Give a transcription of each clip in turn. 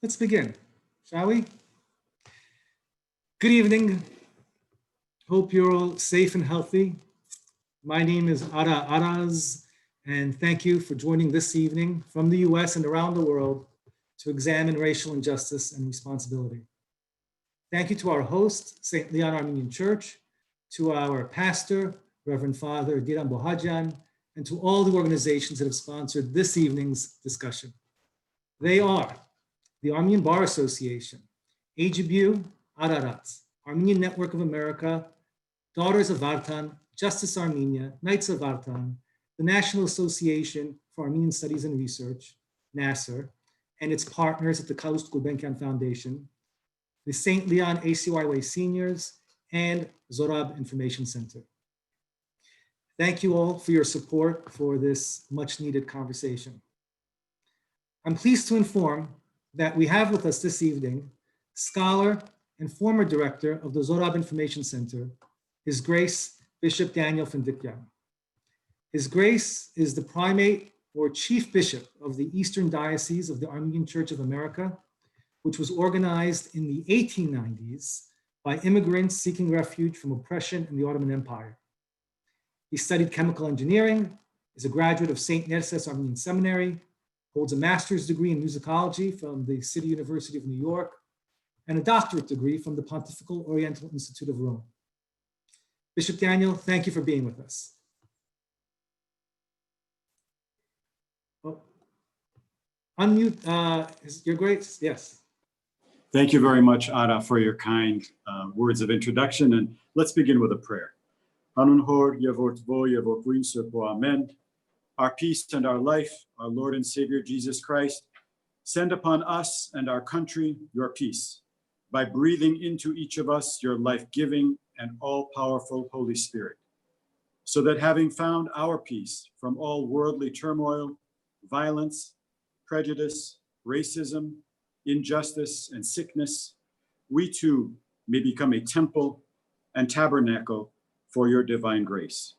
Let's begin, shall we? Good evening. Hope you're all safe and healthy. My name is Ara Araz, and thank you for joining this evening from the US and around the world to examine racial injustice and responsibility. Thank you to our host, St. Leon Armenian Church, to our pastor, Reverend Father Diran Bohadjian, and to all the organizations that have sponsored this evening's discussion. They are the Armenian Bar Association, AGBU, Ararat, Armenian Network of America, Daughters of Vartan, Justice Armenia, Knights of Vartan, the National Association for Armenian Studies and Research, NASR, and its partners at the Calouste Gulbenkian Foundation, the St. Leon ACYY Seniors, and Zorab Information Center. Thank you all for your support for this much needed conversation. I'm pleased to inform that we have with us this evening scholar and former director of the Zorab Information Center, His Grace Bishop Daniel Fendikyan. His Grace is the primate or chief bishop of the Eastern Diocese of the Armenian Church of America, which was organized in the 1890s by immigrants seeking refuge from oppression in the Ottoman Empire. He studied chemical engineering, is a graduate of St. Nerses Armenian Seminary, holds a master's degree in musicology from the City University of New York, and a doctorate degree from the Pontifical Oriental Institute of Rome. Bishop Daniel, thank you for being with us. Oh, unmute, Your Grace, yes. Thank you very much, Ada, for your kind words of introduction, and let's begin with a prayer. Hanun hor yevot vo yevot win sepo amen. Our peace and our life, our Lord and Savior Jesus Christ, send upon us and our country your peace by breathing into each of us your life-giving and all-powerful Holy Spirit, so that having found our peace from all worldly turmoil, violence, prejudice, racism, injustice, and sickness, we too may become a temple and tabernacle for your divine grace.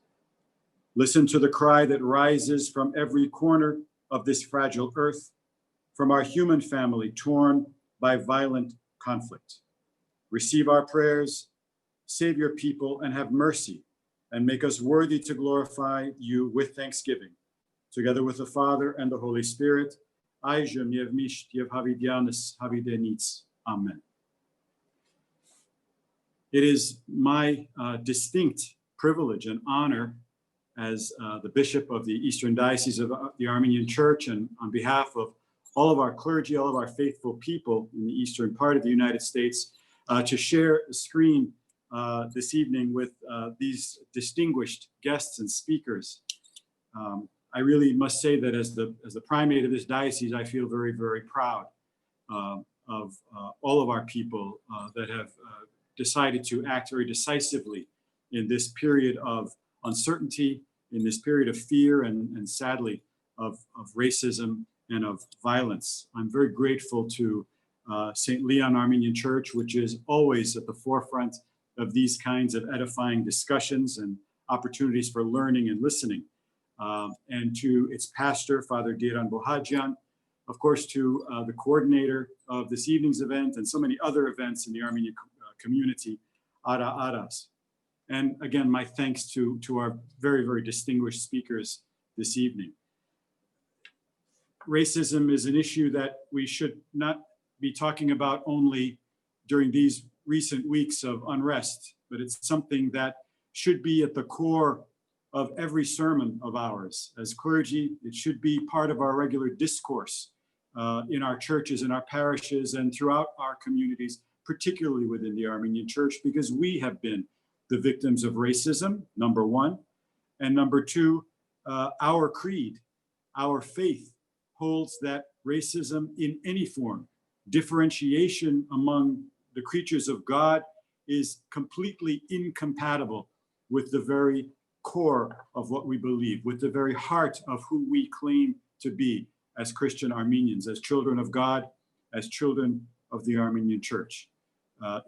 Listen to the cry that rises from every corner of this fragile earth, from our human family torn by violent conflict. Receive our prayers, save your people, and have mercy, and make us worthy to glorify you with thanksgiving, together with the Father and the Holy Spirit. Amen. It is my distinct privilege and honor as the Bishop of the Eastern Diocese of the Armenian Church, and on behalf of all of our clergy, all of our faithful people in the eastern part of the United States, to share the screen this evening with these distinguished guests and speakers. I really must say that as the primate of this diocese, I feel very, very proud of all of our people that have decided to act very decisively in this period of uncertainty, in this period of fear and sadly of racism and of violence. I'm very grateful to St. Leon Armenian Church, which is always at the forefront of these kinds of edifying discussions and opportunities for learning and listening. And to its pastor, Father Diran Bohadjian, of course, to the coordinator of this evening's event and so many other events in the Armenian community, Ara Aras. And again, my thanks to our very, very distinguished speakers this evening. Racism is an issue that we should not be talking about only during these recent weeks of unrest, but it's something that should be at the core of every sermon of ours. As clergy, it should be part of our regular discourse in our churches, in our parishes, and throughout our communities, particularly within the Armenian Church, because we have been the victims of racism, number one. And number two, our creed, our faith holds that racism in any form, differentiation among the creatures of God, is completely incompatible with the very core of what we believe, with the very heart of who we claim to be as Christian Armenians, as children of God, as children of the Armenian Church.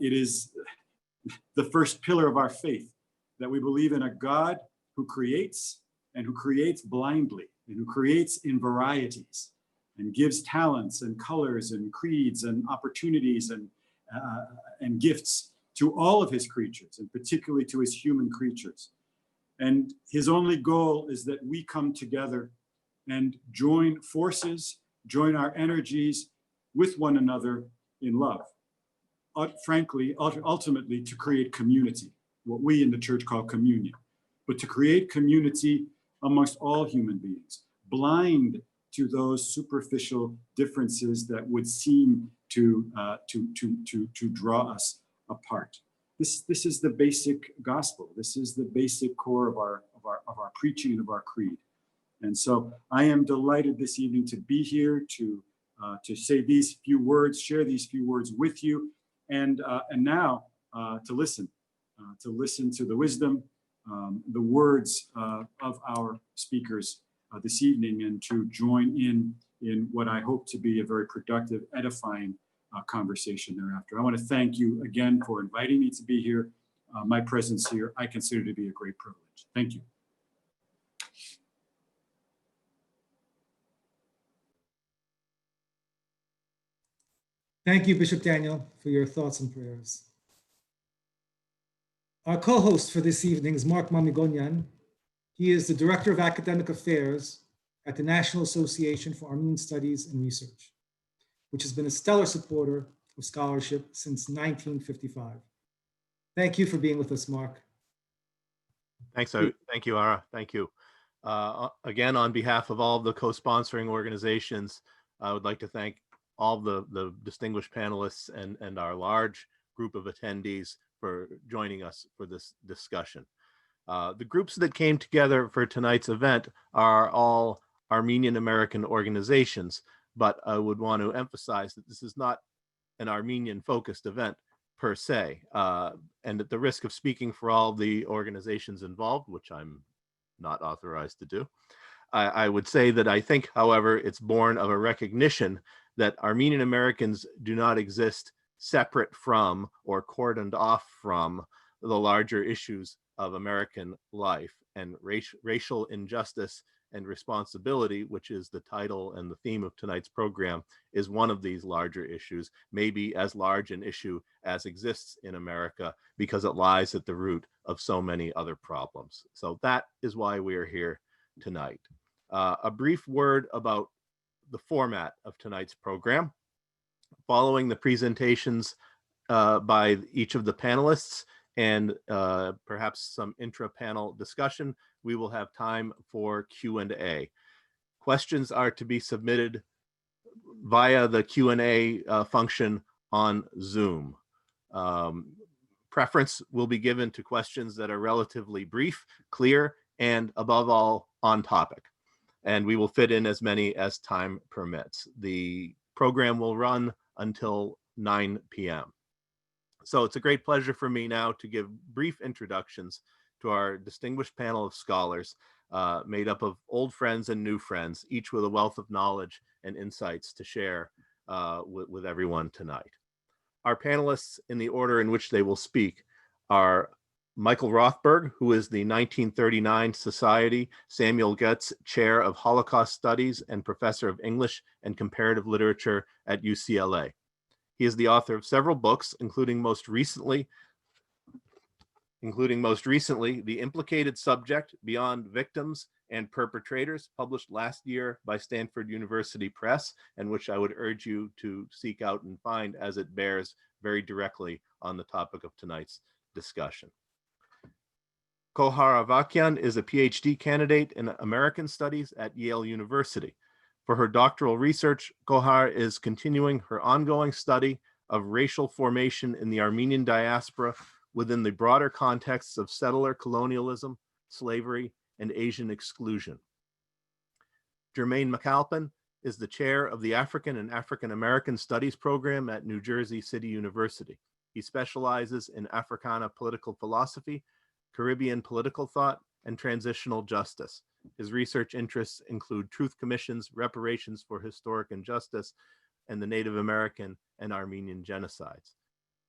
It is the first pillar of our faith, that we believe in a God who creates and who creates blindly and who creates in varieties. and gives talents and colors and creeds and opportunities and gifts to all of his creatures, and particularly to his human creatures. And his only goal is that we come together and join forces, join our energies with one another in love. Frankly, ultimately to create community, what we in the church call communion, but to create community amongst all human beings, blind to those superficial differences that would seem to draw us apart. This is the basic gospel. This is the basic core of our preaching and of our creed. And so I am delighted this evening to be here to say these few words, share these few words with you, and now to listen to the wisdom, the words of our speakers this evening, and to join in what I hope to be a very productive, edifying conversation thereafter. I want to thank you again for inviting me to be here. My presence here, I consider to be a great privilege. Thank you. Thank you, Bishop Daniel, for your thoughts and prayers. Our co-host for this evening is Mark Mamigonyan. He is the Director of Academic Affairs at the National Association for Armenian Studies and Research, which has been a stellar supporter of scholarship since 1955. Thank you for being with us, Mark. Thanks. Thank you, Ara. Thank you. Again, on behalf of all of the co-sponsoring organizations, I would like to thank all the distinguished panelists and our large group of attendees for joining us for this discussion. The groups that came together for tonight's event are all Armenian American organizations, but I would want to emphasize that this is not an Armenian focused event per se, and at the risk of speaking for all the organizations involved, which I'm not authorized to do, I would say that I think, however, it's born of a recognition that Armenian Americans do not exist separate from or cordoned off from the larger issues of American life, and racial injustice and responsibility, which is the title and the theme of tonight's program, is one of these larger issues, maybe as large an issue as exists in America, because it lies at the root of so many other problems. So that is why we are here tonight. A brief word about the format of tonight's program. Following the presentations by each of the panelists and perhaps some intra-panel discussion, we will have time for Q&A. Questions are to be submitted via the Q&A function on Zoom. Preference will be given to questions that are relatively brief, clear, and above all, on topic. And we will fit in as many as time permits. The program will run until 9 p.m. So it's a great pleasure for me now to give brief introductions to our distinguished panel of scholars made up of old friends and new friends, each with a wealth of knowledge and insights to share with everyone tonight. Our panelists, in the order in which they will speak, are Michael Rothberg, who is the 1939 Society Samuel Getz Chair of Holocaust Studies and Professor of English and Comparative Literature at UCLA. He is the author of several books, including most recently, The Implicated Subject, Beyond Victims and Perpetrators, published last year by Stanford University Press, and which I would urge you to seek out and find, as it bears very directly on the topic of tonight's discussion. Kohar Avakian is a PhD candidate in American Studies at Yale University. For her doctoral research, Kohar is continuing her ongoing study of racial formation in the Armenian diaspora within the broader contexts of settler colonialism, slavery, and Asian exclusion. Jermaine McAlpin is the chair of the African and African American Studies program at New Jersey City University. He specializes in Africana political philosophy, Caribbean political thought, and transitional justice. His research interests include truth commissions, reparations for historic injustice, and the Native American and Armenian genocides.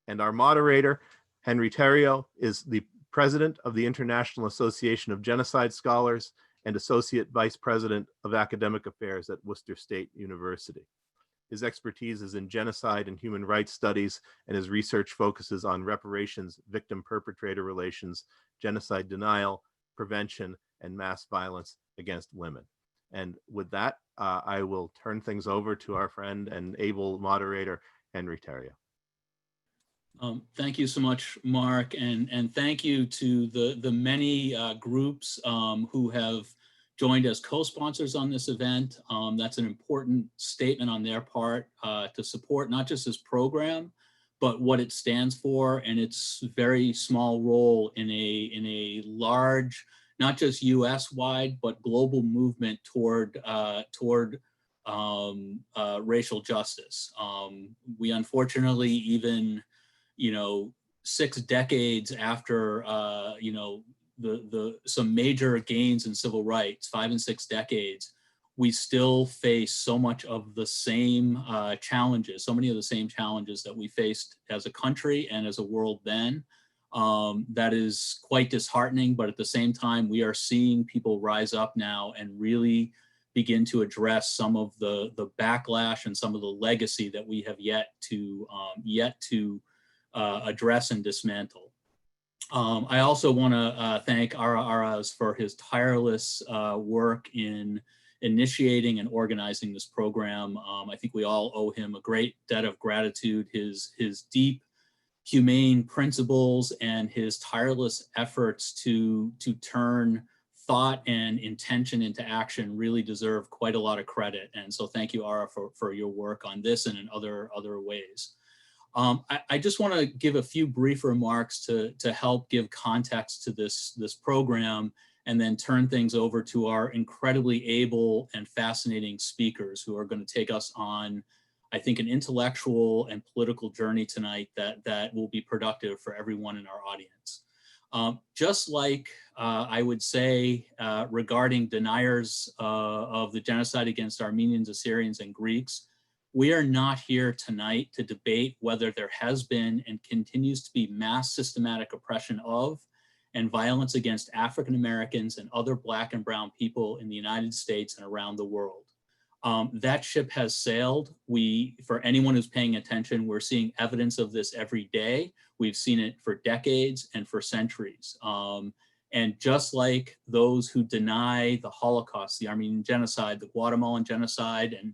And our moderator, Henry Theriault, is the president of the International Association of Genocide Scholars and Associate Vice President of Academic Affairs at Worcester State University. His expertise is in genocide and human rights studies, and his research focuses on reparations, victim-perpetrator relations, genocide denial, prevention, and mass violence against women. And with that, I will turn things over to our friend and able moderator, Henry Theriault. Thank you so much, Mark, and thank you to the many groups who have joined as co-sponsors on this event. That's an important statement on their part to support not just this program, but what it stands for and its very small role in a large, not just US-wide, but global movement toward racial justice. We unfortunately, even 6 decades after some major gains in civil rights, 5 and 6 decades, we still face so much of the same challenges, so many of the same challenges that we faced as a country and as a world then. That is quite disheartening, but at the same time, we are seeing people rise up now and really begin to address some of the backlash and some of the legacy that we have yet to address and dismantle. I also want to thank Ara Aras for his tireless work in initiating and organizing this program. I think we all owe him a great debt of gratitude. His deep, humane principles and his tireless efforts to turn thought and intention into action really deserve quite a lot of credit. And so thank you, Ara, for your work on this and in other ways. I just want to give a few brief remarks to help give context to this program, and then turn things over to our incredibly able and fascinating speakers who are going to take us on, I think, an intellectual and political journey tonight that will be productive for everyone in our audience. Just like I would say regarding deniers of the genocide against Armenians, Assyrians, and Greeks, we are not here tonight to debate whether there has been and continues to be mass systematic oppression of and violence against African Americans and other Black and brown people in the United States and around the world. That ship has sailed. For anyone who's paying attention, we're seeing evidence of this every day. We've seen it for decades and for centuries. And just like those who deny the Holocaust, the Armenian genocide, the Guatemalan genocide, and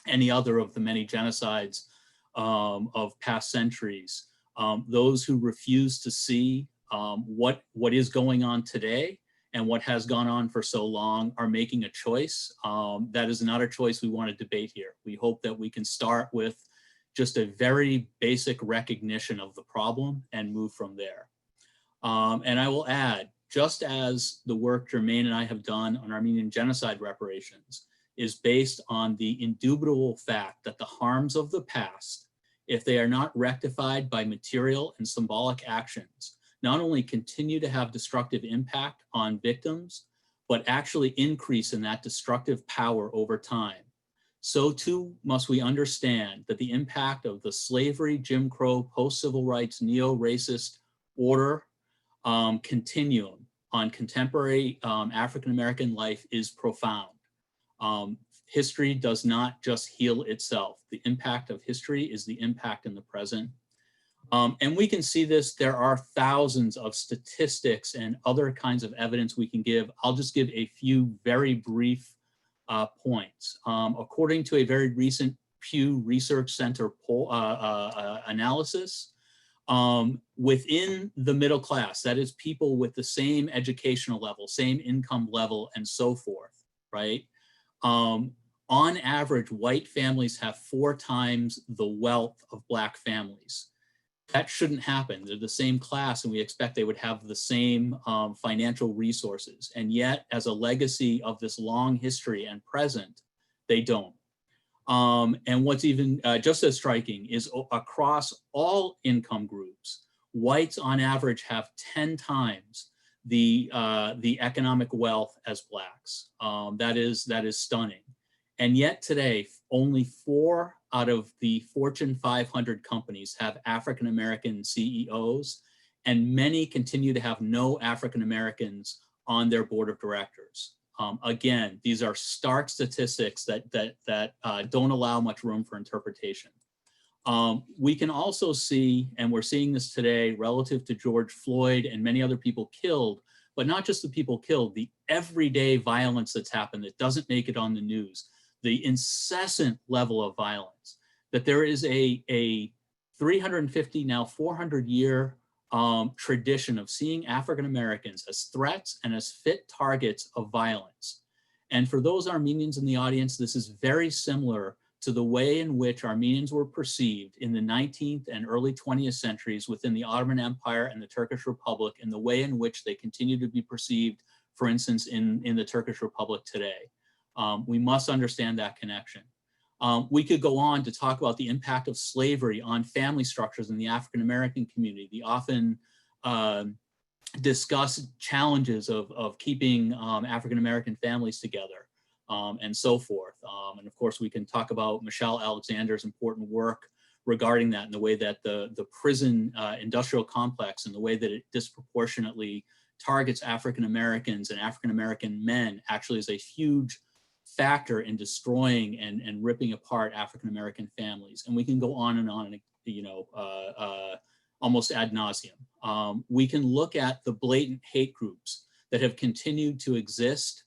any other of the many genocides of past centuries, those who refuse to see what is going on today and what has gone on for so long are making a choice. That is not a choice we want to debate here. We hope that we can start with just a very basic recognition of the problem and move from there. And I will add, just as the work Jermaine and I have done on Armenian genocide reparations is based on the indubitable fact that the harms of the past, if they are not rectified by material and symbolic actions, not only continue to have destructive impact on victims, but actually increase in that destructive power over time. So too must we understand that the impact of the slavery, Jim Crow, post-civil rights, neo-racist order continuum on contemporary African-American life is profound. History does not just heal itself. The impact of history is the impact in the present. And we can see this. There are thousands of statistics and other kinds of evidence we can give. I'll just give a few very brief points. According to a very recent Pew Research Center poll analysis, within the middle class, that is people with the same educational level, same income level, and so forth, right? On average, white families have 4 times the wealth of Black families. That shouldn't happen. They're the same class, and we expect they would have the same financial resources. And yet, as a legacy of this long history and present, they don't. And what's even just as striking is across all income groups, whites on average have 10 times the economic wealth as Blacks. That is stunning. And yet today, only 4 out of the Fortune 500 companies have African-American CEOs, and many continue to have no African-Americans on their board of directors. Again, these are stark statistics that don't allow much room for interpretation. We can also see, and we're seeing this today relative to George Floyd and many other people killed, but not just the people killed, the everyday violence that's happened that doesn't make it on the news, the incessant level of violence, that there is a 350, now 400-year tradition of seeing African Americans as threats and as fit targets of violence. And for those Armenians in the audience, this is very similar to the way in which Armenians were perceived in the 19th and early 20th centuries within the Ottoman Empire and the Turkish Republic, and the way in which they continue to be perceived, for instance, in the Turkish Republic today. We must understand that connection. We could go on to talk about the impact of slavery on family structures in the African American community, the often discussed challenges of keeping African American families together, and so forth. And of course, we can talk about Michelle Alexander's important work regarding that, and the way that the prison industrial complex and the way that it disproportionately targets African Americans and African American men actually is a huge factor in destroying and ripping apart African American families. And we can go on, and you know, almost ad nauseum. We can look at the blatant hate groups that have continued to exist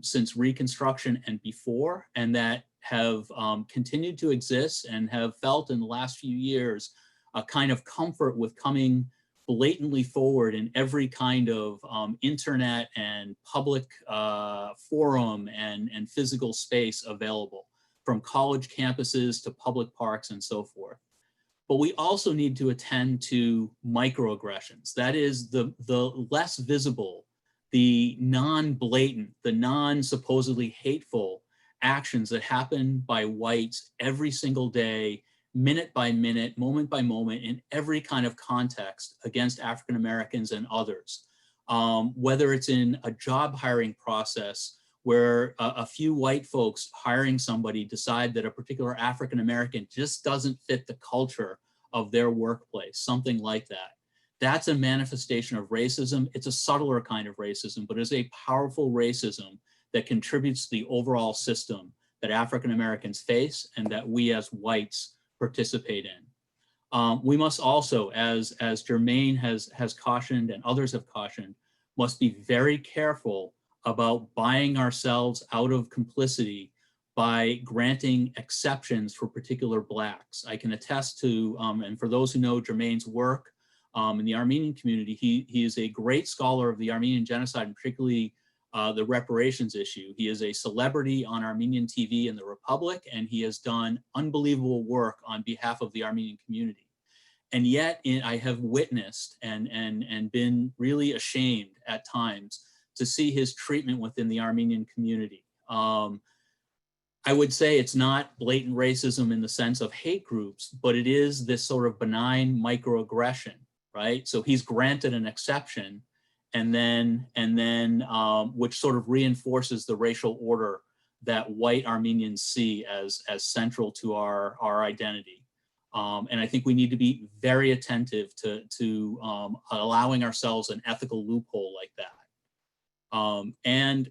since Reconstruction and before, and that have continued to exist and have felt in the last few years a kind of comfort with coming blatantly forward in every kind of internet and public forum and physical space available, from college campuses to public parks and so forth. But we also need to attend to microaggressions. That is the less visible, the non-blatant, the non-supposedly hateful actions that happen by whites every single day, minute by minute, moment by moment, in every kind of context against African Americans and others. Whether it's in a job hiring process where a few white folks hiring somebody decide that a particular African American just doesn't fit the culture of their workplace, something like that. That's a manifestation of racism. It's a subtler kind of racism, but it's a powerful racism that contributes to the overall system that African Americans face and that we as whites participate in. We must also, as Jermaine has cautioned and others have cautioned, must be very careful about buying ourselves out of complicity by granting exceptions for particular Blacks. I can attest to, and for those who know Jermaine's work in the Armenian community, he is a great scholar of the Armenian genocide, and particularly the reparations issue. He is a celebrity on Armenian TV in the Republic, and he has done unbelievable work on behalf of the Armenian community. And yet I have witnessed and been really ashamed at times to see his treatment within the Armenian community. I would say it's not blatant racism in the sense of hate groups, but it is this sort of benign microaggression, right? So he's granted an exception, and then which sort of reinforces the racial order that white Armenians see as central to our identity. And I think we need to be very attentive to allowing ourselves an ethical loophole like that. And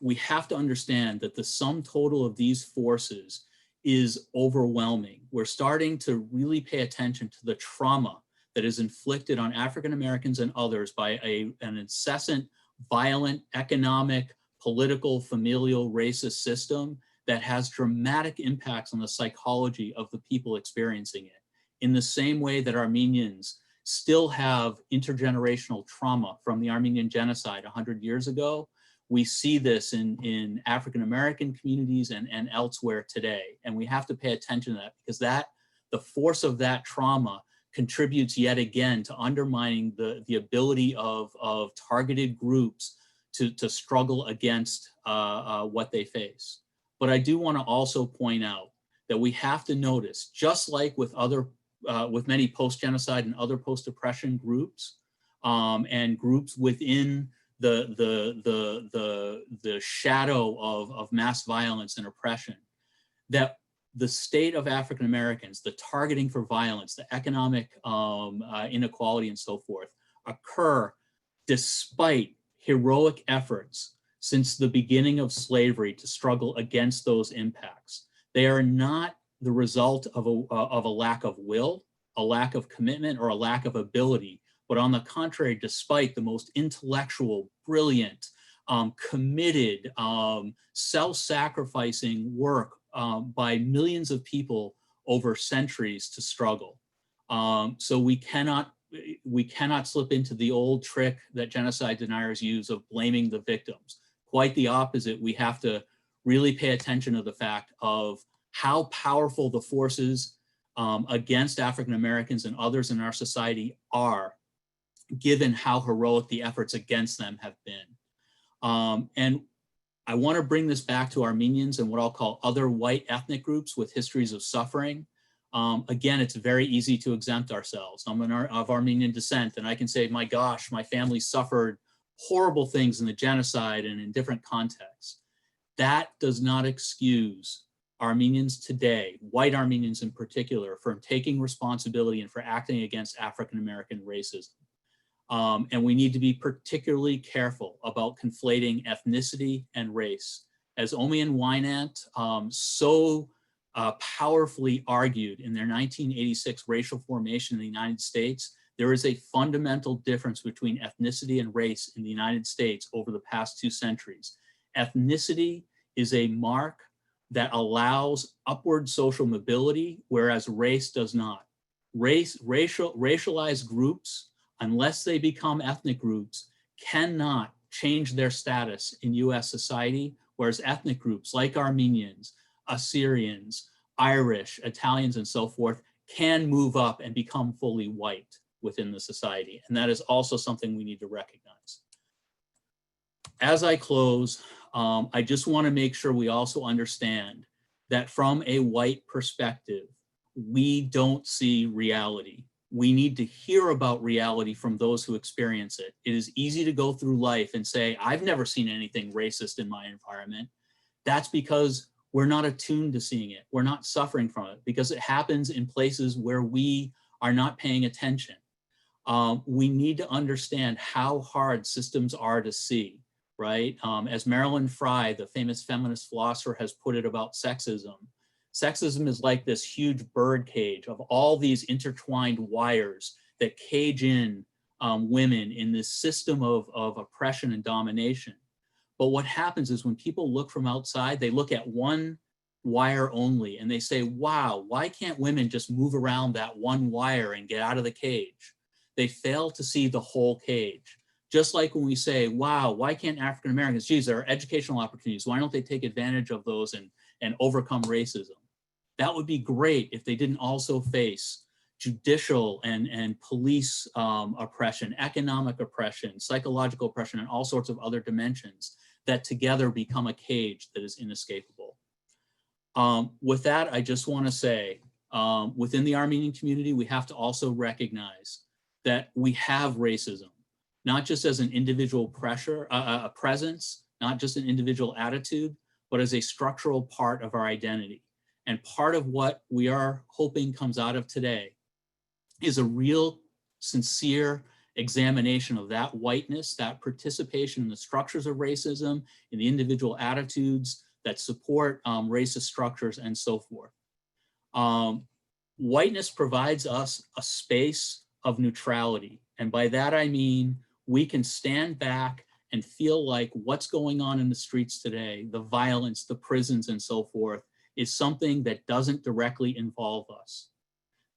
we have to understand that the sum total of these forces is overwhelming. We're starting to really pay attention to the trauma that is inflicted on African Americans and others by an incessant, violent, economic, political, familial, racist system that has dramatic impacts on the psychology of the people experiencing it. In the same way that Armenians still have intergenerational trauma from the Armenian genocide 100 years ago, we see this in African American communities and elsewhere today. And we have to pay attention to that, because the force of that trauma contributes yet again to undermining the ability of targeted groups to struggle against what they face. But I do want to also point out that we have to notice, just like with many post-genocide and other post-oppression groups, and groups within the shadow of mass violence and oppression, that the state of African Americans, the targeting for violence, the economic inequality and so forth, occur despite heroic efforts since the beginning of slavery to struggle against those impacts. They are not the result of a lack of will, a lack of commitment, or a lack of ability, but on the contrary, despite the most intellectual, brilliant, committed, self-sacrificing work by millions of people over centuries to struggle. So we cannot slip into the old trick that genocide deniers use of blaming the victims. Quite the opposite. We have to really pay attention to the fact of how powerful the forces against African Americans and others in our society are, given how heroic the efforts against them have been. And I want to bring this back to Armenians and what I'll call other white ethnic groups with histories of suffering. Again, it's very easy to exempt ourselves. I'm of Armenian descent, and I can say, my gosh, my family suffered horrible things in the genocide and in different contexts. That does not excuse Armenians today, white Armenians in particular, from taking responsibility and for acting against African-American racism. And we need to be particularly careful about conflating ethnicity and race. As Omi and Wynant so powerfully argued in their 1986 racial formation in the United States, there is a fundamental difference between ethnicity and race in the United States over the past 2 centuries. Ethnicity is a mark that allows upward social mobility, whereas race does not. Racialized groups, unless they become ethnic groups, cannot change their status in US society, whereas ethnic groups like Armenians, Assyrians, Irish, Italians, and so forth can move up and become fully white within the society. And that is also something we need to recognize. As I close, I just want to make sure we also understand that from a white perspective, we don't see reality. We need to hear about reality from those who experience it. It is easy to go through life and say, I've never seen anything racist in my environment. That's because we're not attuned to seeing it. We're not suffering from it because it happens in places where we are not paying attention. We need to understand how hard systems are to see, right? As Marilyn Frye, the famous feminist philosopher, has put it about sexism, sexism is like this huge bird cage of all these intertwined wires that cage in women in this system of oppression and domination. But what happens is when people look from outside, they look at one wire only and they say, wow, why can't women just move around that one wire and get out of the cage? They fail to see the whole cage. Just like when we say, wow, why can't African Americans, geez, there are educational opportunities. Why don't they take advantage of those and overcome racism? That would be great if they didn't also face judicial and police oppression, economic oppression, psychological oppression, and all sorts of other dimensions that together become a cage that is inescapable. With that, I just want to say, within the Armenian community, we have to also recognize that we have racism, not just as an individual presence, not just an individual attitude, but as a structural part of our identity. And part of what we are hoping comes out of today is a real, sincere examination of that whiteness, that participation in the structures of racism, in the individual attitudes that support racist structures and so forth. Whiteness provides us a space of neutrality. And by that, I mean, we can stand back and feel like what's going on in the streets today, the violence, the prisons, and so forth, is something that doesn't directly involve us.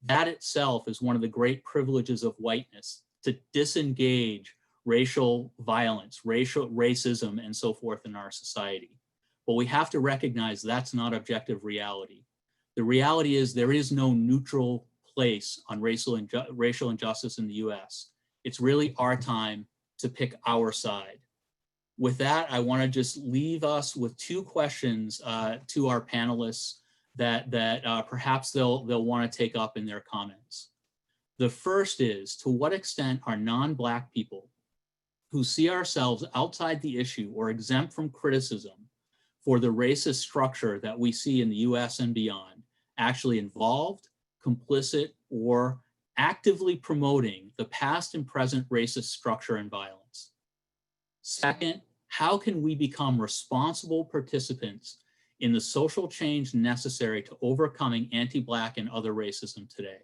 That itself is one of the great privileges of whiteness, to disengage racial violence, racism, and so forth in our society. But we have to recognize that's not objective reality. The reality is there is no neutral place on racial injustice in the US. It's really our time to pick our side. With that, I want to just leave us with 2 questions to our panelists that perhaps they'll want to take up in their comments. The first is, to what extent are non-Black people who see ourselves outside the issue or exempt from criticism for the racist structure that we see in the US and beyond actually involved, complicit, or actively promoting the past and present racist structure and violence? Second, How can we become responsible participants in the social change necessary to overcoming anti-Black and other racism today?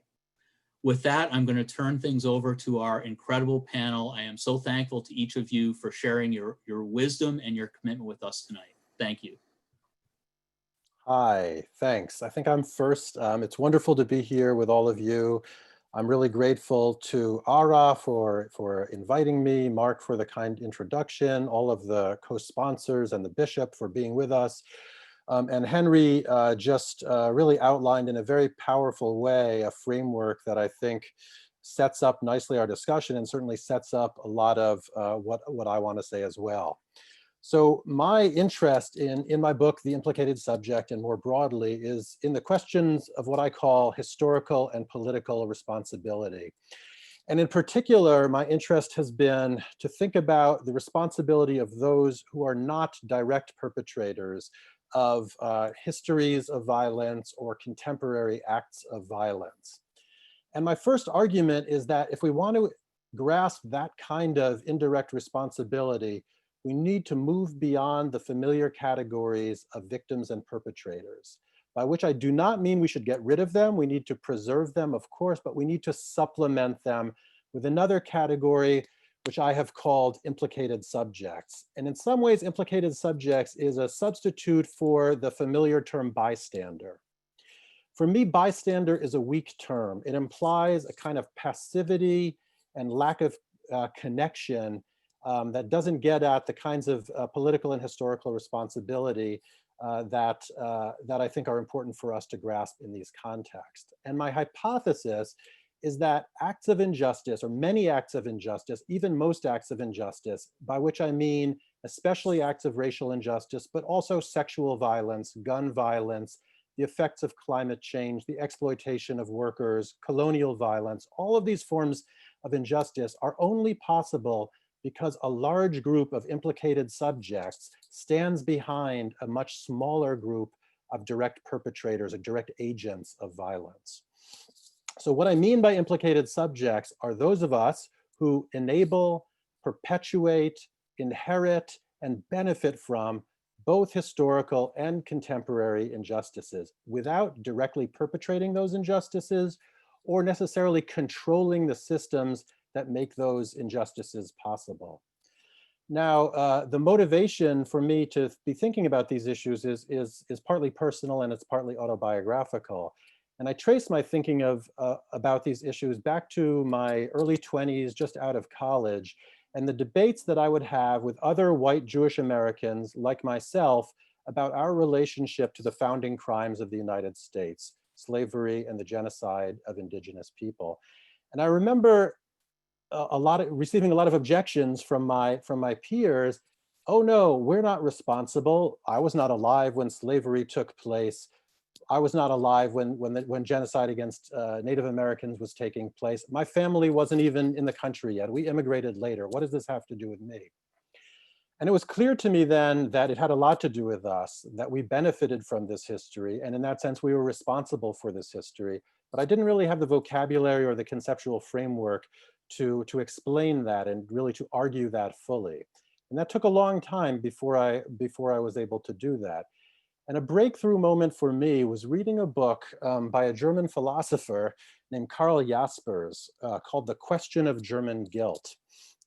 With that, I'm going to turn things over to our incredible panel. I am so thankful to each of you for sharing your wisdom and your commitment with us tonight. Thank you. Hi, thanks. I think I'm first. It's wonderful to be here with all of you. I'm really grateful to Ara for inviting me, Mark for the kind introduction, all of the co-sponsors and the bishop for being with us. And Henry just really outlined in a very powerful way a framework that I think sets up nicely our discussion and certainly sets up a lot of what I want to say as well. So my interest in my book, The Implicated Subject, and more broadly, is in the questions of what I call historical and political responsibility. And in particular, my interest has been to think about the responsibility of those who are not direct perpetrators of histories of violence or contemporary acts of violence. And my first argument is that if we want to grasp that kind of indirect responsibility, we need to move beyond the familiar categories of victims and perpetrators, by which I do not mean we should get rid of them. We need to preserve them, of course, but we need to supplement them with another category, which I have called implicated subjects. And in some ways, implicated subjects is a substitute for the familiar term bystander. For me, bystander is a weak term. It implies a kind of passivity and lack of connection that doesn't get at the kinds of political and historical responsibility that I think are important for us to grasp in these contexts. And my hypothesis is that acts of injustice, or many acts of injustice, even most acts of injustice, by which I mean especially acts of racial injustice, but also sexual violence, gun violence, the effects of climate change, the exploitation of workers, colonial violence, all of these forms of injustice are only possible because a large group of implicated subjects stands behind a much smaller group of direct perpetrators or direct agents of violence. So what I mean by implicated subjects are those of us who enable, perpetuate, inherit, and benefit from both historical and contemporary injustices without directly perpetrating those injustices or necessarily controlling the systems that make those injustices possible. Now, the motivation for me to be thinking about these issues is partly personal and it's partly autobiographical. And I trace my thinking about these issues back to my early 20s, just out of college, and the debates that I would have with other white Jewish Americans like myself about our relationship to the founding crimes of the United States, slavery and the genocide of indigenous people. And I remember receiving a lot of objections from my peers. Oh no, we're not responsible. I was not alive when slavery took place. I was not alive when genocide against Native Americans was taking place. My family wasn't even in the country yet. We immigrated later. What does this have to do with me? And it was clear to me then that it had a lot to do with us, that we benefited from this history. And in that sense, we were responsible for this history. But I didn't really have the vocabulary or the conceptual framework to explain that and really to argue that fully. And that took a long time before I was able to do that. And a breakthrough moment for me was reading a book by a German philosopher named Karl Jaspers called The Question of German Guilt,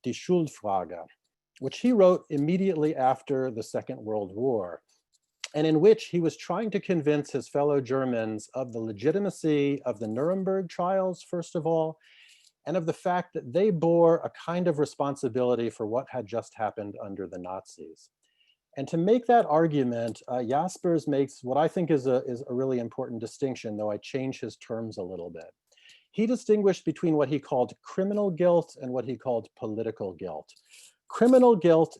Die Schuldfrage, which he wrote immediately after the Second World War, and in which he was trying to convince his fellow Germans of the legitimacy of the Nuremberg trials, first of all, and of the fact that they bore a kind of responsibility for what had just happened under the Nazis. And to make that argument, Jaspers makes what I think is a really important distinction, though I change his terms a little bit. He distinguished between what he called criminal guilt and what he called political guilt. Criminal guilt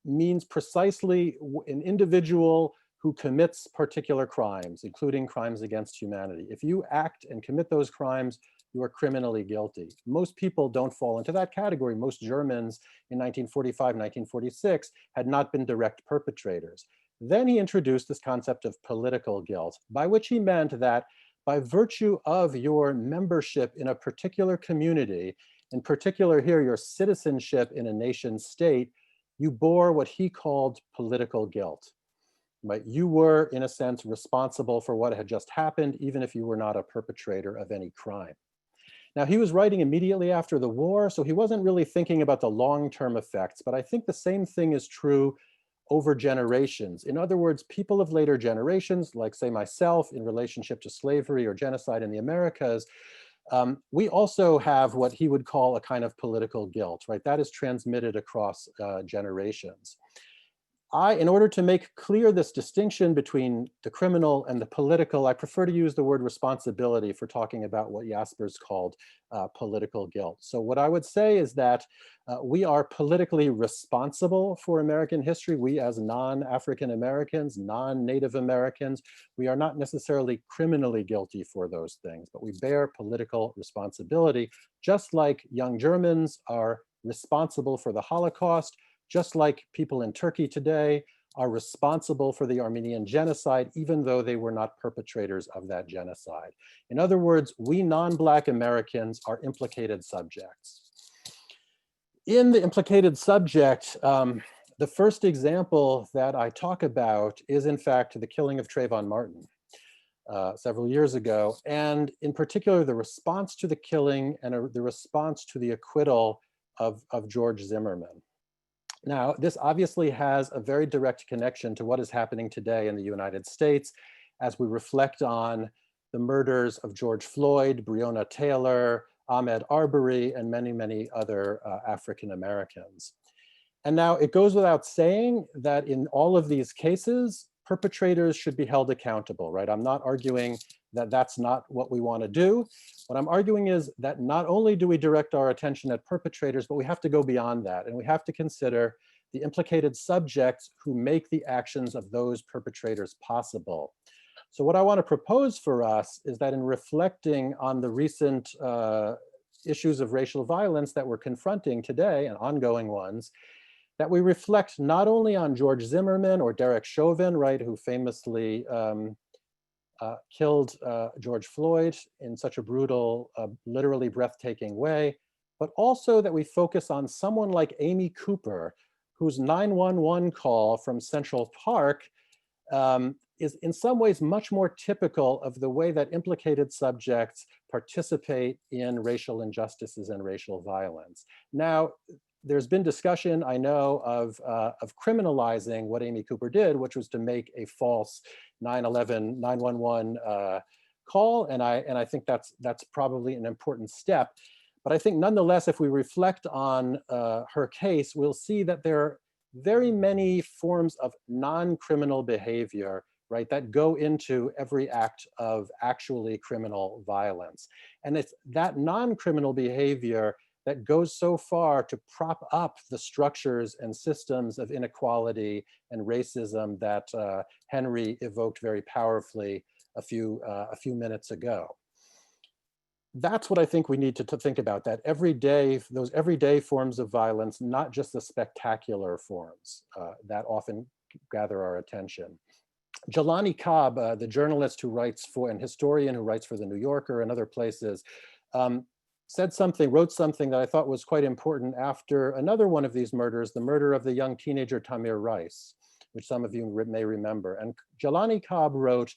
means precisely an individual who commits particular crimes, including crimes against humanity. If you act and commit those crimes, you are criminally guilty. Most people don't fall into that category. Most Germans in 1945, 1946 had not been direct perpetrators. Then he introduced this concept of political guilt, by which he meant that by virtue of your membership in a particular community, in particular here, your citizenship in a nation state, you bore what he called political guilt. Right? You were, in a sense, responsible for what had just happened, even if you were not a perpetrator of any crime. Now, he was writing immediately after the war, so he wasn't really thinking about the long-term effects, but I think the same thing is true over generations. In other words, people of later generations, like say myself in relationship to slavery or genocide in the Americas, we also have what he would call a kind of political guilt, right? That is transmitted across generations. In order to make clear this distinction between the criminal and the political, I prefer to use the word responsibility for talking about what Jaspers called political guilt. So what I would say is that we are politically responsible for American history. We as non-African Americans, non-Native Americans, we are not necessarily criminally guilty for those things, but we bear political responsibility, just like young Germans are responsible for the Holocaust, just like people in Turkey today are responsible for the Armenian genocide, even though they were not perpetrators of that genocide. In other words, we non-Black Americans are implicated subjects. In the implicated subject, the first example that I talk about is in fact the killing of Trayvon Martin several years ago, and in particular the response to the killing and the response to the acquittal of George Zimmerman. Now, this obviously has a very direct connection to what is happening today in the United States as we reflect on the murders of George Floyd, Breonna Taylor, Ahmaud Arbery, and many, many other African Americans. And now it goes without saying that in all of these cases, perpetrators should be held accountable, right? I'm not arguing that that's not what we want to do. What I'm arguing is that not only do we direct our attention at perpetrators, but we have to go beyond that. And we have to consider the implicated subjects who make the actions of those perpetrators possible. So what I want to propose for us is that in reflecting on the recent issues of racial violence that we're confronting today and ongoing ones, that we reflect not only on George Zimmerman or Derek Chauvin, right, who famously killed George Floyd in such a brutal, literally breathtaking way, but also that we focus on someone like Amy Cooper, whose 911 call from Central Park is in some ways much more typical of the way that implicated subjects participate in racial injustices and racial violence. Now, there's been discussion, I know, of criminalizing what Amy Cooper did, which was to make a false 911 call, and I think that's probably an important step. But I think nonetheless, if we reflect on her case, we'll see that there are very many forms of non-criminal behavior, right, that go into every act of actually criminal violence. And it's that non-criminal behavior that goes so far to prop up the structures and systems of inequality and racism that Henry evoked very powerfully a few minutes ago. That's what I think we need to think about, that those everyday forms of violence, not just the spectacular forms that often gather our attention. Jelani Cobb, the journalist who writes for, and historian who writes for The New Yorker and other places, wrote something that I thought was quite important after another one of these murders, the murder of the young teenager Tamir Rice, which some of you may remember. And Jelani Cobb wrote,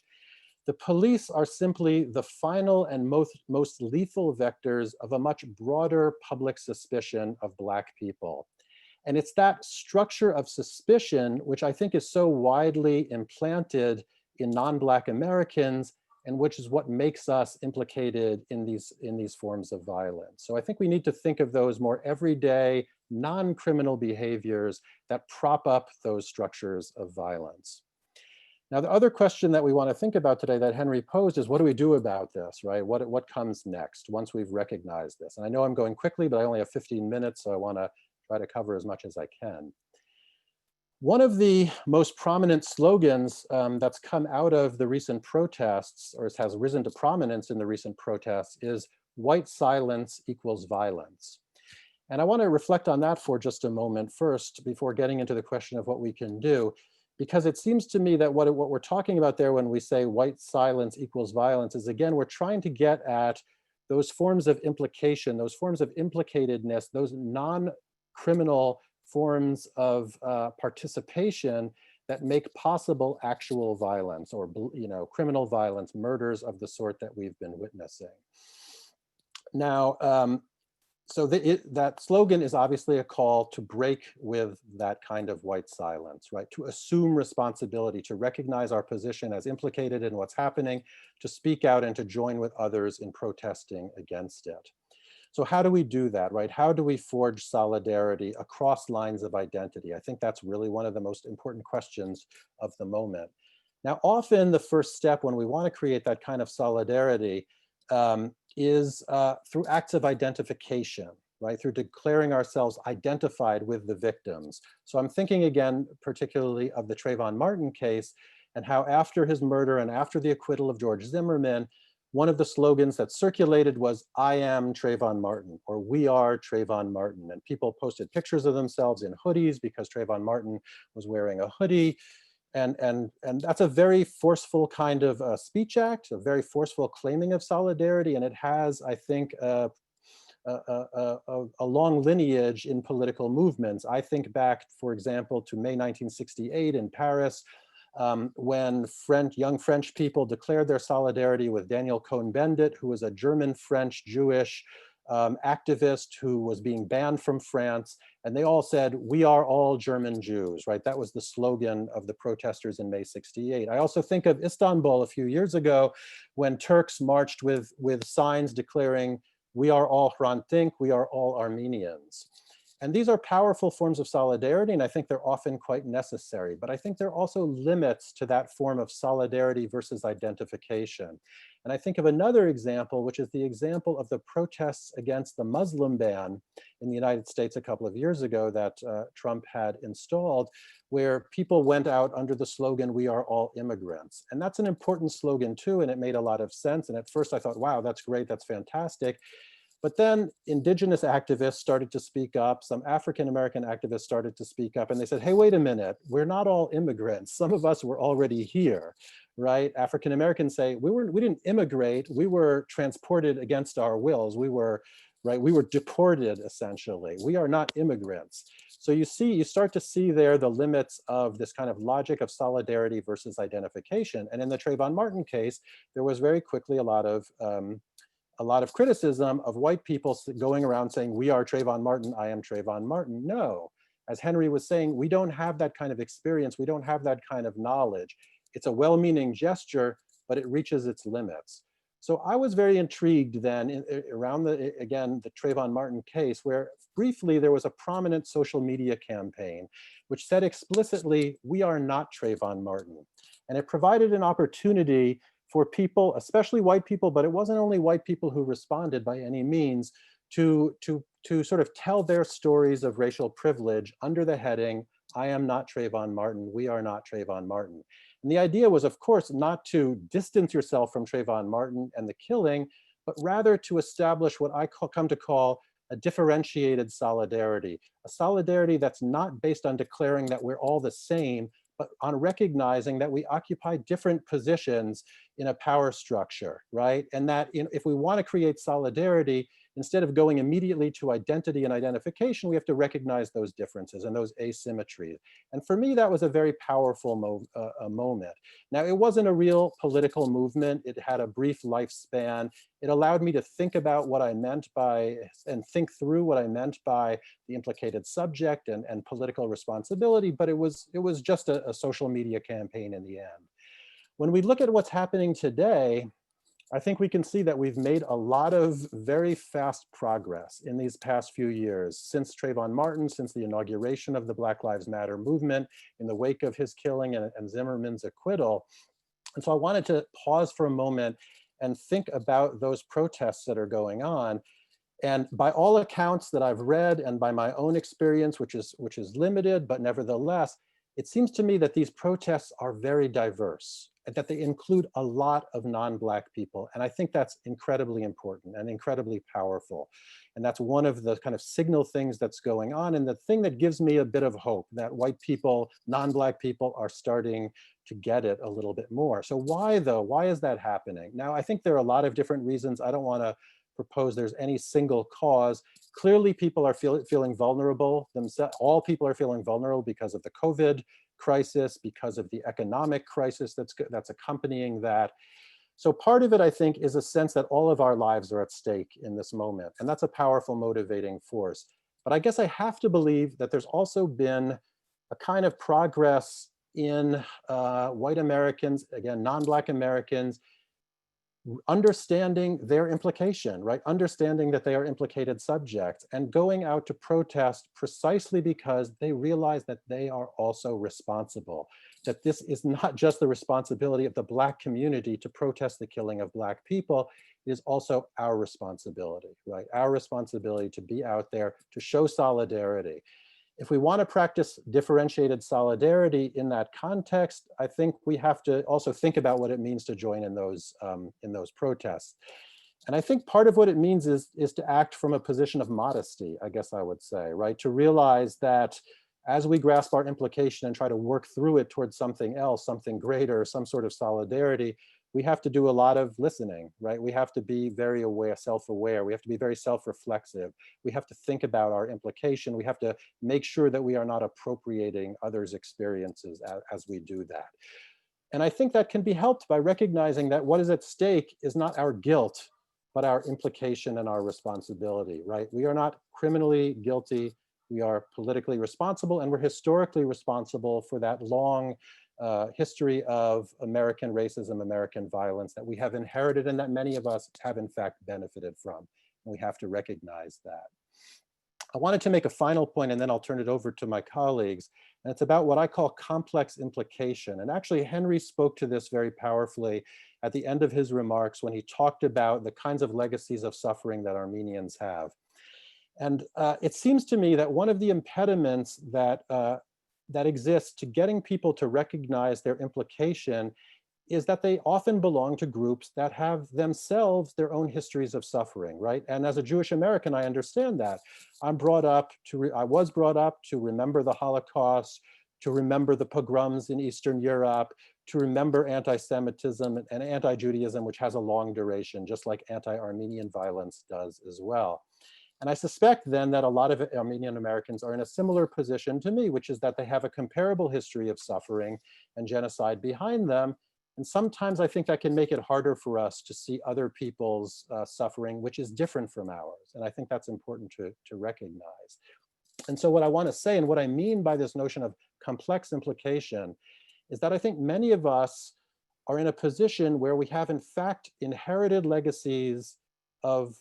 "The police are simply the final and most lethal vectors of a much broader public suspicion of Black people." And it's that structure of suspicion, which I think is so widely implanted in non-Black Americans, and which is what makes us implicated in these forms of violence. So I think we need to think of those more everyday, non-criminal behaviors that prop up those structures of violence. Now, the other question that we want to think about today that Henry posed is, what do we do about this, right? What comes next once we've recognized this? And I know I'm going quickly, but I only have 15 minutes, so I want to try to cover as much as I can. One of the most prominent slogans that's come out of the recent protests, or has risen to prominence in the recent protests, is "white silence equals violence." And I want to reflect on that for just a moment first, before getting into the question of what we can do, because it seems to me that what we're talking about there when we say white silence equals violence is, again, we're trying to get at those forms of implication, those forms of implicatedness, those non-criminal forms of participation that make possible actual violence or, criminal violence, murders of the sort that we've been witnessing. Now, so that slogan is obviously a call to break with that kind of white silence, right? To assume responsibility, to recognize our position as implicated in what's happening, to speak out and to join with others in protesting against it. So how do we do that, right? How do we forge solidarity across lines of identity? I think that's really one of the most important questions of the moment. Now, often the first step when we want to create that kind of solidarity is through acts of identification, right? Through declaring ourselves identified with the victims. So I'm thinking again, particularly of the Trayvon Martin case and how after his murder and after the acquittal of George Zimmerman, one of the slogans that circulated was, "I am Trayvon Martin," or "We are Trayvon Martin." And people posted pictures of themselves in hoodies because Trayvon Martin was wearing a hoodie. And that's a very forceful kind of speech act, a very forceful claiming of solidarity. And it has, I think, a long lineage in political movements. I think back, for example, to May 1968 in Paris, when young French people declared their solidarity with Daniel Cohn-Bendit, who was a German-French Jewish activist who was being banned from France. And they all said, "We are all German Jews," right? That was the slogan of the protesters in May 68. I also think of Istanbul a few years ago when Turks marched with signs declaring, "We are all Hrant Dink, we are all Armenians." And these are powerful forms of solidarity, and I think they're often quite necessary. But I think there are also limits to that form of solidarity versus identification. And I think of another example, which is the example of the protests against the Muslim ban in the United States a couple of years ago that Trump had installed, where people went out under the slogan, "We are all immigrants." And that's an important slogan too, and it made a lot of sense. And at first I thought, wow, that's great, that's fantastic. But then indigenous activists started to speak up, some African-American activists started to speak up, and they said, hey, wait a minute, we're not all immigrants. Some of us were already here, right? African-Americans say, we didn't immigrate, we were transported against our wills. We were deported, essentially. We are not immigrants. So you start to see there the limits of this kind of logic of solidarity versus identification. And in the Trayvon Martin case, there was very quickly a lot of criticism of white people going around saying, "We are Trayvon Martin, I am Trayvon Martin." No, as Henry was saying, we don't have that kind of experience. We don't have that kind of knowledge. It's a well-meaning gesture, but it reaches its limits. So I was very intrigued then around the Trayvon Martin case, where briefly there was a prominent social media campaign, which said explicitly, "We are not Trayvon Martin." And it provided an opportunity for people, especially white people, but it wasn't only white people who responded by any means, to sort of tell their stories of racial privilege under the heading, "I am not Trayvon Martin, we are not Trayvon Martin." And the idea was, of course, not to distance yourself from Trayvon Martin and the killing, but rather to establish what I come to call a differentiated solidarity, a solidarity that's not based on declaring that we're all the same, but on recognizing that we occupy different positions in a power structure, right? And that if we want to create solidarity, instead of going immediately to identity and identification, we have to recognize those differences and those asymmetries. And for me, that was a very powerful moment. Now, it wasn't a real political movement. It had a brief lifespan. It allowed me to think about what I meant by, and think through what I meant by the implicated subject and political responsibility, but it was just a social media campaign in the end. When we look at what's happening today, I think we can see that we've made a lot of very fast progress in these past few years, since Trayvon Martin, since the inauguration of the Black Lives Matter movement, in the wake of his killing and Zimmerman's acquittal. And so I wanted to pause for a moment and think about those protests that are going on. And by all accounts that I've read, and by my own experience, which is limited, but nevertheless, it seems to me that these protests are very diverse, and that they include a lot of non-Black people. And I think that's incredibly important and incredibly powerful. And that's one of the kind of signal things that's going on, and the thing that gives me a bit of hope that white people, non-Black people are starting to get it a little bit more. So why though? Why is that happening? Now, I think there are a lot of different reasons. I don't want to propose there's any single cause. Clearly, people are feeling vulnerable themselves. All people are feeling vulnerable because of the COVID crisis, because of the economic crisis that's accompanying that. So part of it, I think, is a sense that all of our lives are at stake in this moment. And that's a powerful motivating force. But I guess I have to believe that there's also been a kind of progress in white Americans, again, non-Black Americans, understanding their implication, right? Understanding that they are implicated subjects and going out to protest precisely because they realize that they are also responsible, that this is not just the responsibility of the Black community to protest the killing of Black people, it is also our responsibility, right? Our responsibility to be out there, to show solidarity. If we want to practice differentiated solidarity in that context, I think we have to also think about what it means to join in those protests. And I think part of what it means is to act from a position of modesty, I guess I would say, right? To realize that as we grasp our implication and try to work through it towards something else, something greater, some sort of solidarity, we have to do a lot of listening, right? We have to be very aware, self-aware. We have to be very self-reflexive. We have to think about our implication. We have to make sure that we are not appropriating others' experiences as we do that. And I think that can be helped by recognizing that what is at stake is not our guilt, but our implication and our responsibility, right? We are not criminally guilty. We are politically responsible, and we're historically responsible for that long history of American racism, American violence that we have inherited and that many of us have in fact benefited from. And we have to recognize that. I wanted to make a final point and then I'll turn it over to my colleagues. And it's about what I call complex implication. And actually Henry spoke to this very powerfully at the end of his remarks when he talked about the kinds of legacies of suffering that Armenians have. And it seems to me that one of the impediments that exists to getting people to recognize their implication is that they often belong to groups that have themselves their own histories of suffering, right? And as a Jewish American, I understand that. I was brought up to remember the Holocaust, to remember the pogroms in Eastern Europe, to remember anti-Semitism and anti-Judaism, which has a long duration, just like anti-Armenian violence does as well. And I suspect then that a lot of Armenian Americans are in a similar position to me, which is that they have a comparable history of suffering and genocide behind them. And sometimes I think that can make it harder for us to see other people's suffering, which is different from ours. And I think that's important to recognize. And so what I want to say, and what I mean by this notion of complex implication, is that I think many of us are in a position where we have in fact inherited legacies of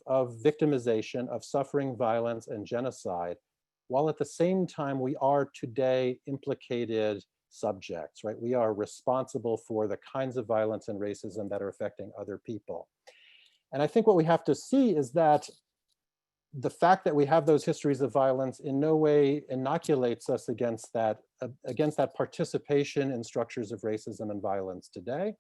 victimization, of suffering, violence, and genocide, while at the same time we are today implicated subjects, right? We are responsible for the kinds of violence and racism that are affecting other people. And I think what we have to see is that the fact that we have those histories of violence in no way inoculates us against that participation in structures of racism and violence today.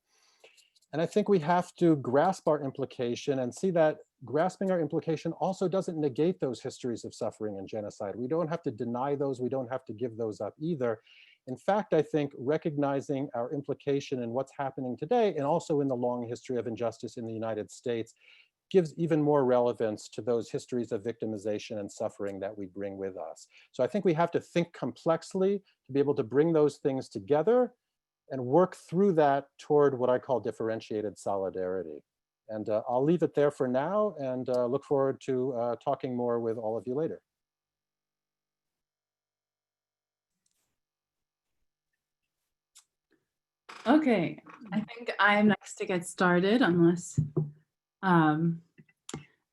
And I think we have to grasp our implication and see that grasping our implication also doesn't negate those histories of suffering and genocide. We don't have to deny those. We don't have to give those up either. In fact, I think recognizing our implication in what's happening today and also in the long history of injustice in the United States gives even more relevance to those histories of victimization and suffering that we bring with us. So I think we have to think complexly to be able to bring those things together and work through that toward what I call differentiated solidarity. And I'll leave it there for now and look forward to talking more with all of you later. Okay, I think I am next to get started unless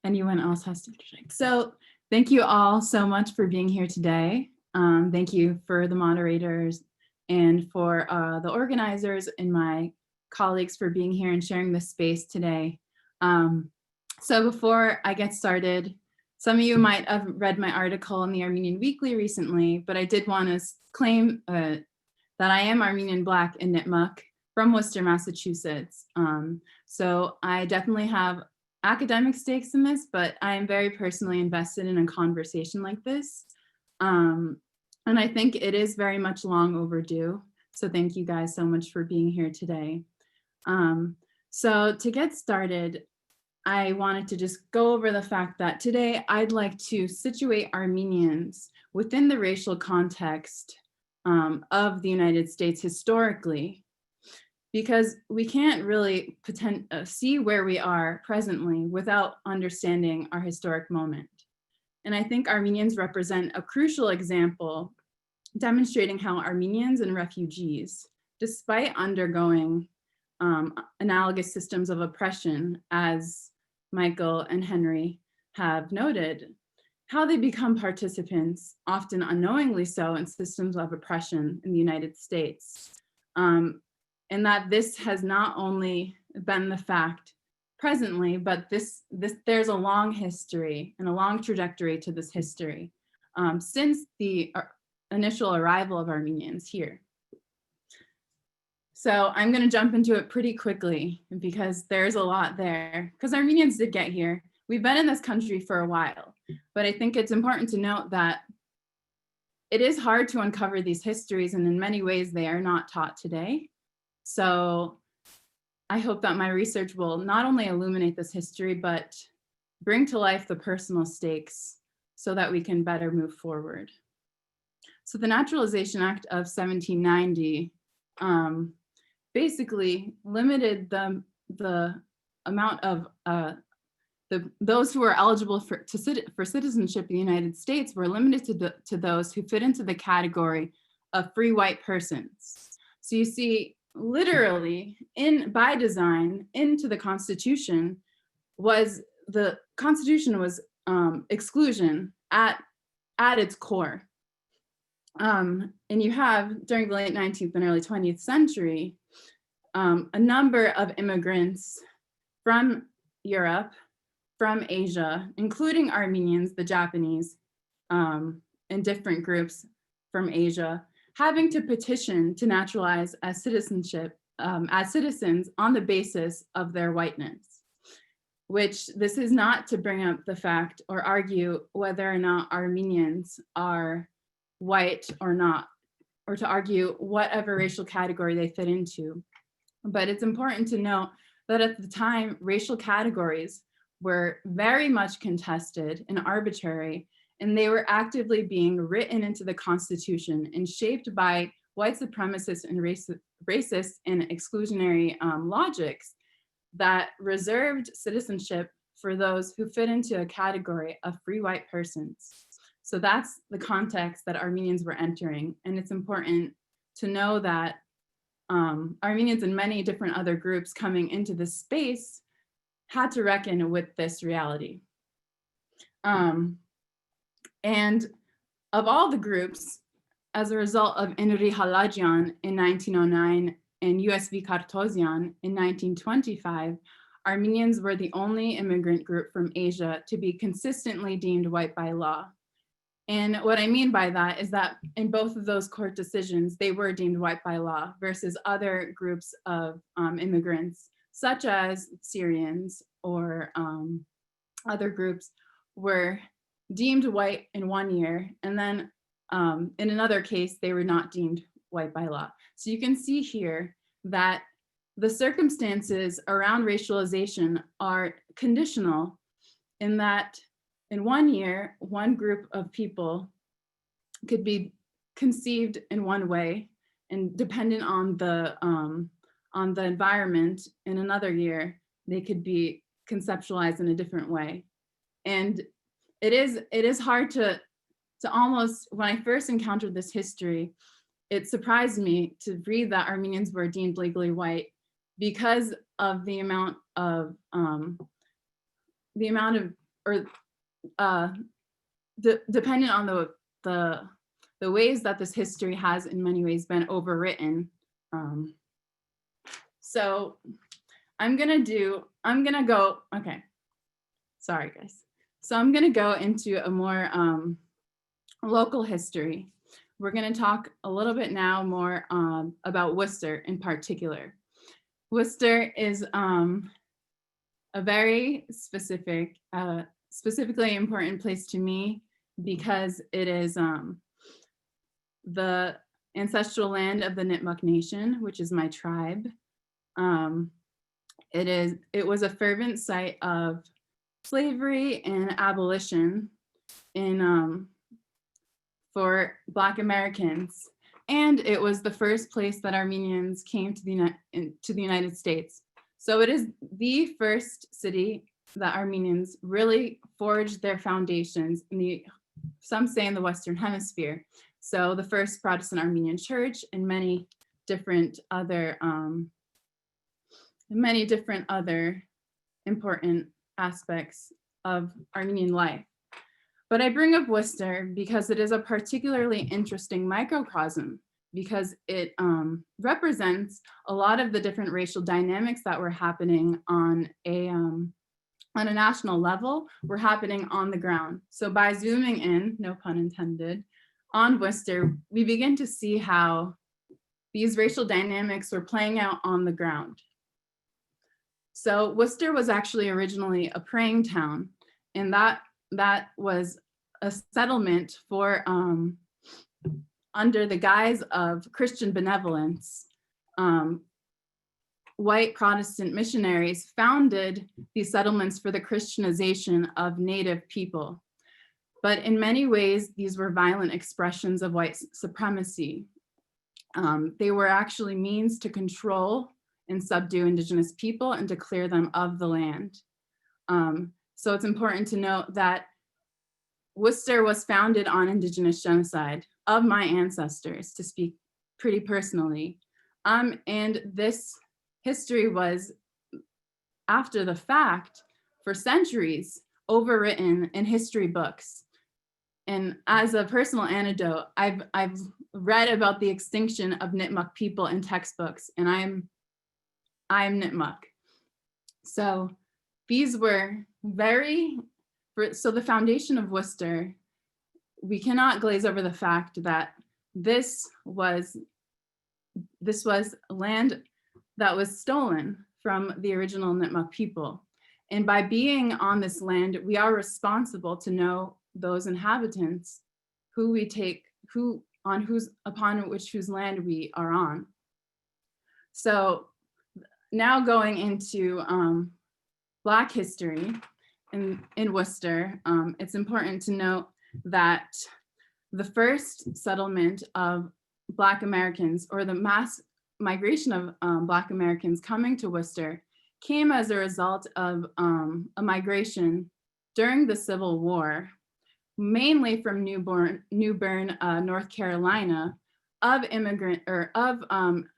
anyone else has to interject. So thank you all so much for being here today. Thank you for the moderators and for the organizers and my colleagues for being here and sharing this space today. So before I get started, some of you might have read my article in the Armenian Weekly recently, but I did want to claim that I am Armenian Black in Nipmuc from Worcester, Massachusetts. So I definitely have academic stakes in this, but I am very personally invested in a conversation like this. And I think it is very much long overdue. So thank you guys so much for being here today. So to get started, I wanted to just go over the fact that today I'd like to situate Armenians within the racial context of the United States historically, because we can't really see where we are presently without understanding our historic moment. And I think Armenians represent a crucial example demonstrating how Armenians and refugees, despite undergoing analogous systems of oppression, as Michael and Henry have noted, how they become participants, often unknowingly so, in systems of oppression in the United States. And that this has not only been the fact presently, but there's a long history and a long trajectory to this history since the initial arrival of Armenians here. So I'm going to jump into it pretty quickly because there's a lot there, because Armenians did get here. We've been in this country for a while, but I think it's important to note that it is hard to uncover these histories, and in many ways they are not taught today. So I hope that my research will not only illuminate this history, but bring to life the personal stakes so that we can better move forward. So the Naturalization Act of 1790 basically limited the amount of those who were eligible for citizenship in the United States were limited to those who fit into the category of free white persons. So you see, literally, by design, into the Constitution was exclusion at its core. And you have, during the late 19th and early 20th century, a number of immigrants from Europe, from Asia, including Armenians, the Japanese, and different groups from Asia, having to petition to naturalize as citizens on the basis of their whiteness, which this is not to bring up the fact or argue whether or not Armenians are white or not, or to argue whatever racial category they fit into. But it's important to note that at the time, racial categories were very much contested and arbitrary, and they were actively being written into the Constitution and shaped by white supremacist and racist and exclusionary logics that reserved citizenship for those who fit into a category of free white persons. So that's the context that Armenians were entering. And it's important to know that Armenians and many different other groups coming into this space had to reckon with this reality. And of all the groups, as a result of Enri Halajian in 1909 and USV Kartosian in 1925, Armenians were the only immigrant group from Asia to be consistently deemed white by law. And what I mean by that is that in both of those court decisions, they were deemed white by law versus other groups of immigrants, such as Syrians or other groups, were deemed white in one year, and then in another case, they were not deemed white by law. So you can see here that the circumstances around racialization are conditional in that in 1 year, one group of people could be conceived in one way and dependent on the environment. In another year, they could be conceptualized in a different way. And it is hard to almost, when I first encountered this history, it surprised me to read that Armenians were deemed legally white because of the amount of dependent on the ways that this history has in many ways been overwritten. So I'm gonna go, okay, sorry guys. So I'm gonna go into a more local history. We're gonna talk a little bit now more about Worcester in particular. Worcester is a very specifically important place to me because it is the ancestral land of the Nipmuc Nation, which is my tribe. It was a fervent site of slavery and abolition for Black Americans. And it was the first place that Armenians came to the United States. So it is the first city that Armenians really forged their foundations some say in the Western Hemisphere. So the first Protestant Armenian church and many different other important aspects of Armenian life. But I bring up Worcester because it is a particularly interesting microcosm, because it represents a lot of the different racial dynamics that were happening on a national level, were happening on the ground. So by zooming in, no pun intended, on Worcester, we begin to see how these racial dynamics were playing out on the ground. So Worcester was actually originally a praying town, and that was a settlement for under the guise of Christian benevolence. White Protestant missionaries founded these settlements for the Christianization of Native people. But in many ways, these were violent expressions of white supremacy. They were actually means to control and subdue Indigenous people and to clear them of the land. So it's important to note that Worcester was founded on Indigenous genocide of my ancestors, to speak pretty personally. And this history was, after the fact, for centuries, overwritten in history books. And as a personal anecdote, I've read about the extinction of Nipmuc people in textbooks, and I'm Nipmuc. So these were so the foundation of Worcester, we cannot glaze over the fact that this was land that was stolen from the original Nipmuc people. And by being on this land, we are responsible to know those inhabitants upon whose land we are on. So now going into Black history in Worcester, it's important to note that the first settlement of Black Americans, or the mass migration of Black Americans coming to Worcester, came as a result of a migration during the Civil War, mainly from New Bern, North Carolina, of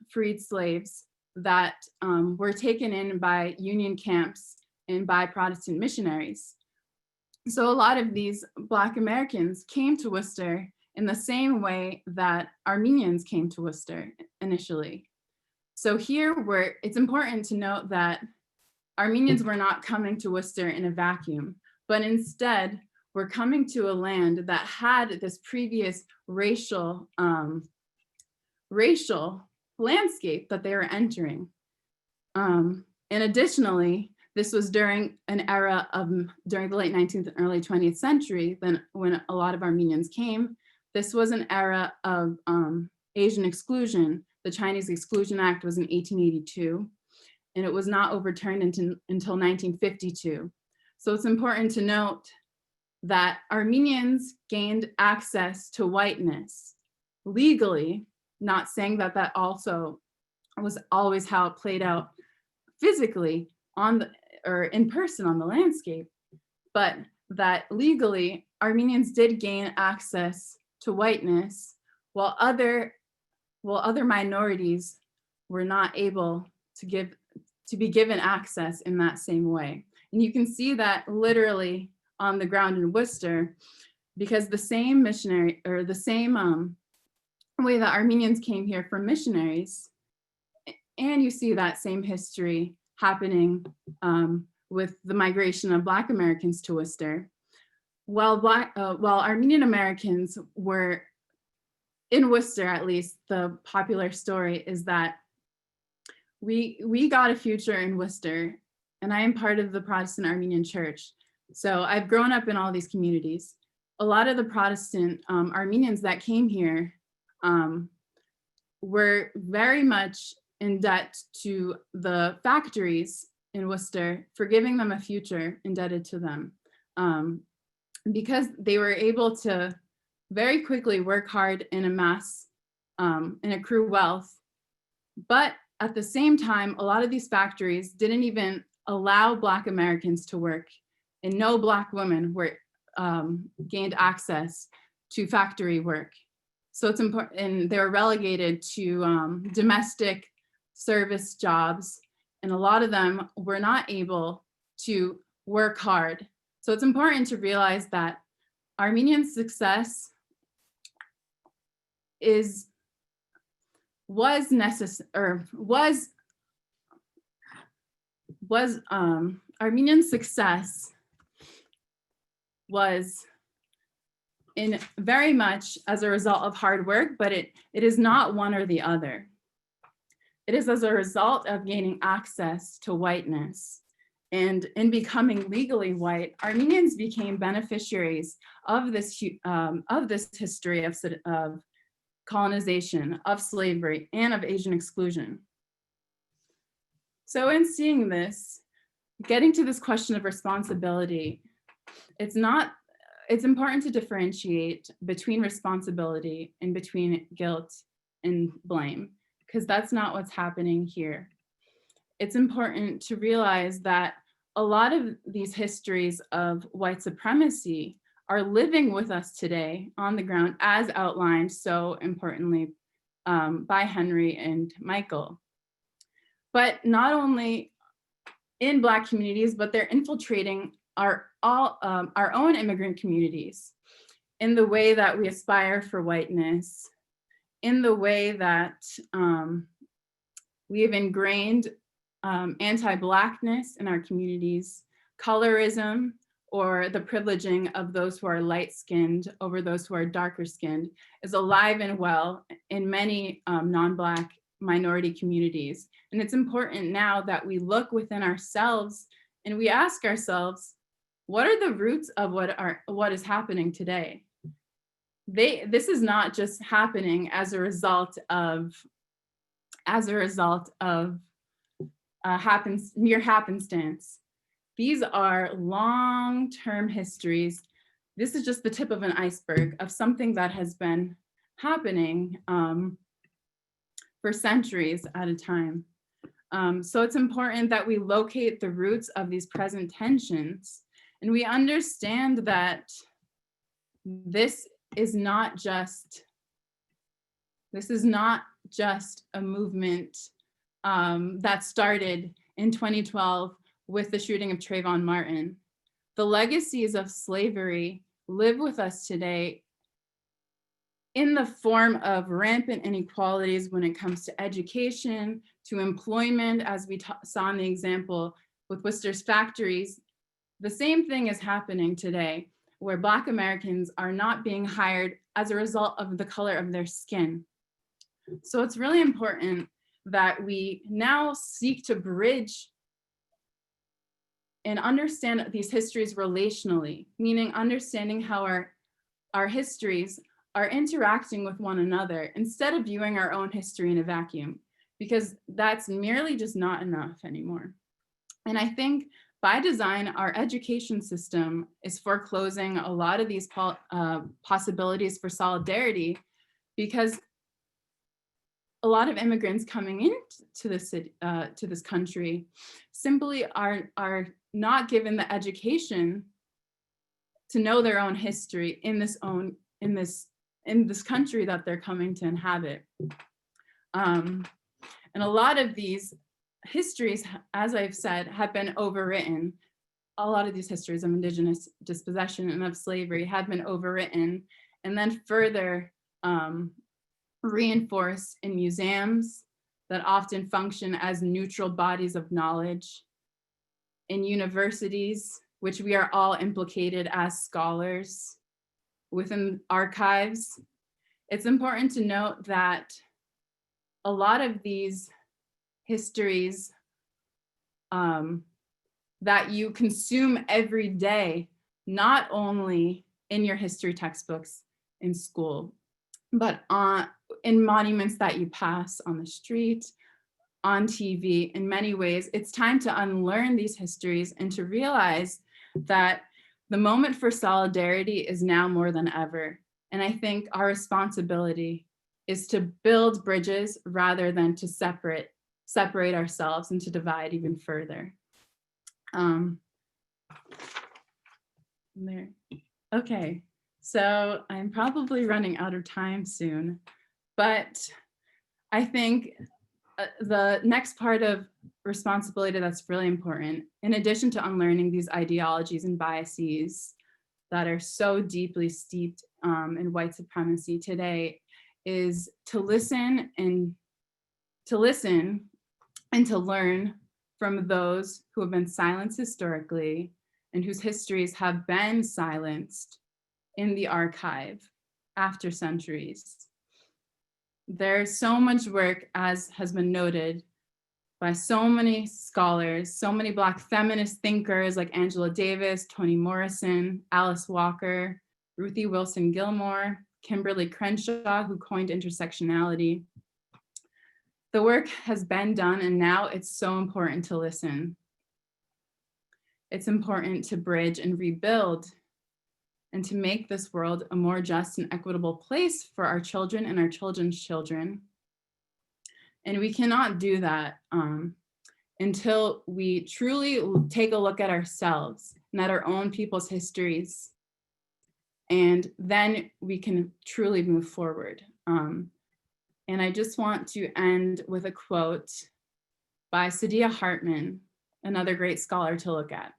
freed slaves that were taken in by Union camps and by Protestant missionaries. So a lot of these Black Americans came to Worcester in the same way that Armenians came to Worcester initially. So here it's important to note that Armenians were not coming to Worcester in a vacuum, but instead were coming to a land that had this previous racial landscape that they were entering. And additionally, this was during an era during the late 19th and early 20th century, when a lot of Armenians came. This was an era of Asian exclusion. The Chinese Exclusion Act was in 1882, and it was not overturned until 1952. So it's important to note that Armenians gained access to whiteness legally, not saying that that also was always how it played out physically or in person on the landscape, but that legally Armenians did gain access to whiteness, while other minorities were not able to be given access in that same way. And you can see that literally on the ground in Worcester, because the same missionary, or the same way that Armenians came here from missionaries, and you see that same history happening with the migration of Black Americans to Worcester. While Armenian Americans were in Worcester, at least the popular story is that we got a future in Worcester, and I am part of the Protestant Armenian Church. So I've grown up in all these communities. A lot of the Protestant Armenians that came here were very much in debt to the factories in Worcester for giving them a future indebted to them, because they were able to very quickly work hard and amass and accrue wealth. But at the same time, a lot of these factories didn't even allow Black Americans to work, and no Black women were gained access to factory work. So it's important, and they were relegated to domestic service jobs, and a lot of them were not able to work hard. So it's important to realize that Armenian success Armenian success was in very much as a result of hard work, but it is not one or the other. It is as a result of gaining access to whiteness. And in becoming legally white, Armenians became beneficiaries of this history of colonization, of slavery, and of Asian exclusion. So in seeing this, getting to this question of responsibility, it's important to differentiate between responsibility and between guilt and blame, because that's not what's happening here. It's important to realize that a lot of these histories of white supremacy are living with us today on the ground, as outlined so importantly by Henry and Michael. But not only in Black communities, but they're infiltrating our own immigrant communities in the way that we aspire for whiteness, in the way that we have ingrained anti-Blackness in our communities, colorism, or the privileging of those who are light-skinned over those who are darker-skinned is alive and well in many non-Black minority communities. And it's important now that we look within ourselves and we ask ourselves, what are the roots of what is happening today? This is not just happening as a result of mere happenstance. These are long-term histories. This is just the tip of an iceberg of something that has been happening for centuries at a time. So it's important that we locate the roots of these present tensions, and we understand that this is not just a movement that started in 2012 with the shooting of Trayvon Martin. The legacies of slavery live with us today in the form of rampant inequalities when it comes to education, to employment, as we saw in the example with Worcester's factories. The same thing is happening today, where Black Americans are not being hired as a result of the color of their skin. So it's really important that we now seek to bridge and understand these histories relationally, meaning understanding how our histories are interacting with one another instead of viewing our own history in a vacuum, because that's merely just not enough anymore. And I think by design, our education system is foreclosing a lot of these possibilities for solidarity, because a lot of immigrants coming into this country simply are not given the education to know their own history in this country that they're coming to inhabit. And a lot of these histories, as I've said, have been overwritten. A lot of these histories of indigenous dispossession and of slavery have been overwritten and then further reinforced in museums that often function as neutral bodies of knowledge, in universities, which we are all implicated as scholars, within archives. It's important to note that a lot of these histories that you consume every day, not only in your history textbooks in school, but in monuments that you pass on the street, on TV in many ways, it's time to unlearn these histories and to realize that the moment for solidarity is now more than ever. And I think our responsibility is to build bridges rather than to separate ourselves and to divide even further. There. Okay, so I'm probably running out of time soon, but I think the next part of responsibility that's really important, in addition to unlearning these ideologies and biases that are so deeply steeped in white supremacy today, is to listen and to learn from those who have been silenced historically and whose histories have been silenced in the archive after centuries. There's so much work, as has been noted by so many scholars, so many Black feminist thinkers like Angela Davis, Toni Morrison, Alice Walker, Ruthie Wilson Gilmore, Kimberly Crenshaw, who coined intersectionality. The work has been done, and now it's so important to listen. It's important to bridge and rebuild and to make this world a more just and equitable place for our children and our children's children. And we cannot do that until we truly take a look at ourselves and at our own people's histories. And then we can truly move forward. And I just want to end with a quote by Saidiya Hartman, another great scholar to look at.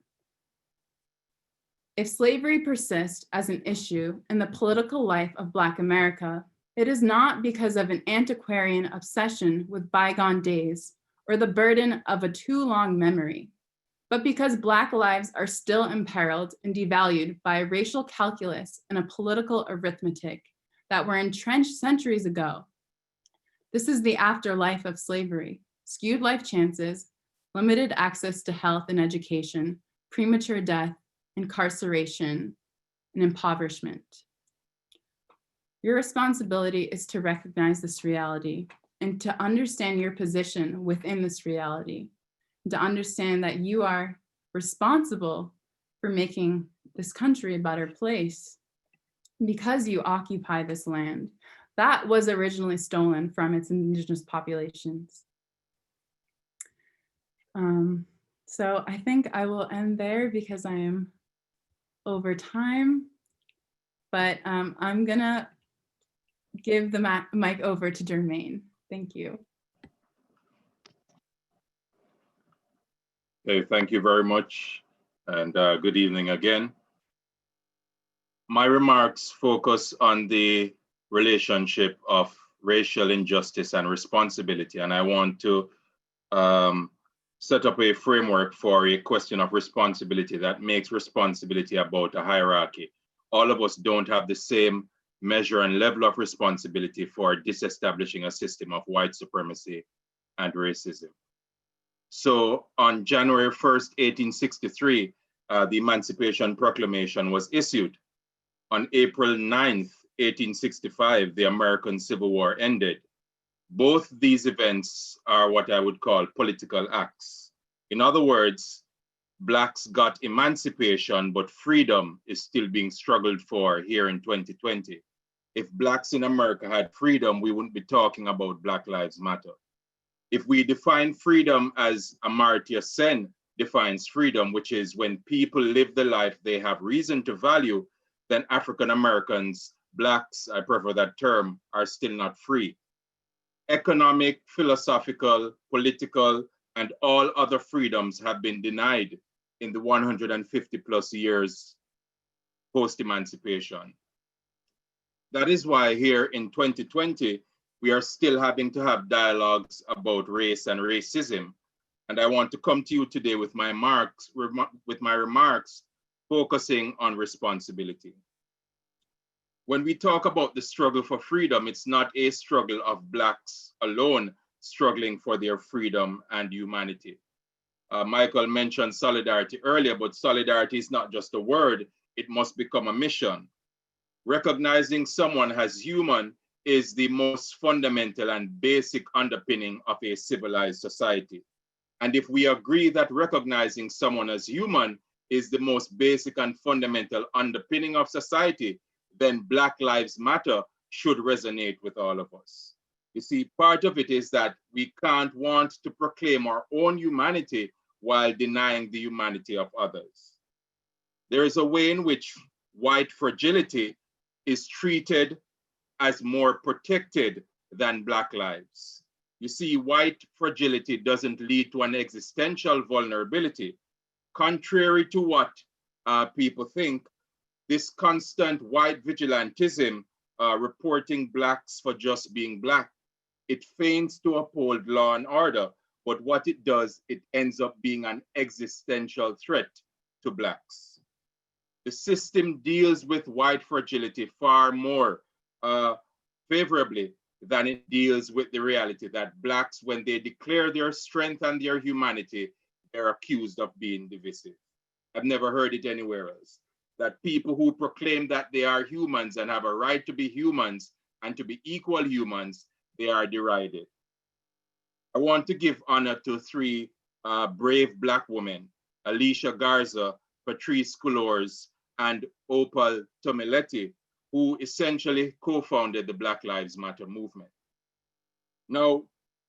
If slavery persists as an issue in the political life of Black America, it is not because of an antiquarian obsession with bygone days or the burden of a too long memory, but because Black lives are still imperiled and devalued by a racial calculus and a political arithmetic that were entrenched centuries ago. This is the afterlife of slavery: skewed life chances, limited access to health and education, premature death, incarceration, and impoverishment. Your responsibility is to recognize this reality and to understand your position within this reality, and to understand that you are responsible for making this country a better place because you occupy this land that was originally stolen from its indigenous populations. So I think I will end there because I am over time, but I'm gonna give the mic over to Jermaine. Thank you. Okay, thank you very much, and good evening again. My remarks focus on the relationship of racial injustice and responsibility, and I want to set up a framework for a question of responsibility that makes responsibility about a hierarchy. All of us don't have the same measure and level of responsibility for disestablishing a system of white supremacy and racism. So on January 1st, 1863, the Emancipation Proclamation was issued. On April 9th, 1865, the American Civil War ended. Both these events are what I would call political acts. In other words, Blacks got emancipation, but freedom is still being struggled for here in 2020. If Blacks in America had freedom, we wouldn't be talking about Black Lives Matter. If we define freedom as Amartya Sen defines freedom, which is when people live the life they have reason to value, then African Americans, Blacks, I prefer that term, are still not free. Economic, philosophical, political, and all other freedoms have been denied in the 150 plus years post-emancipation. That is why here in 2020, we are still having to have dialogues about race and racism. And I want to come to you today with my remarks focusing on responsibility. When we talk about the struggle for freedom, it's not a struggle of Blacks alone struggling for their freedom and humanity. Michael mentioned solidarity earlier, but solidarity is not just a word, it must become a mission. Recognizing someone as human is the most fundamental and basic underpinning of a civilized society. And if we agree that recognizing someone as human is the most basic and fundamental underpinning of society, then Black Lives Matter should resonate with all of us. You see, part of it is that we can't want to proclaim our own humanity while denying the humanity of others. There is a way in which white fragility is treated as more protected than Black lives. You see, white fragility doesn't lead to an existential vulnerability. Contrary to what people think, this constant white vigilantism, reporting Blacks for just being Black, it feigns to uphold law and order, but what it does, it ends up being an existential threat to Blacks. The system deals with white fragility far more favorably than it deals with the reality that Blacks, when they declare their strength and their humanity, they're accused of being divisive. I've never heard it anywhere else. That people who proclaim that they are humans and have a right to be humans and to be equal humans, they are derided. I want to give honor to three brave Black women, Alicia Garza, Patrice Cullors, and Opal Tomileti, who essentially co-founded the Black Lives Matter movement. Now,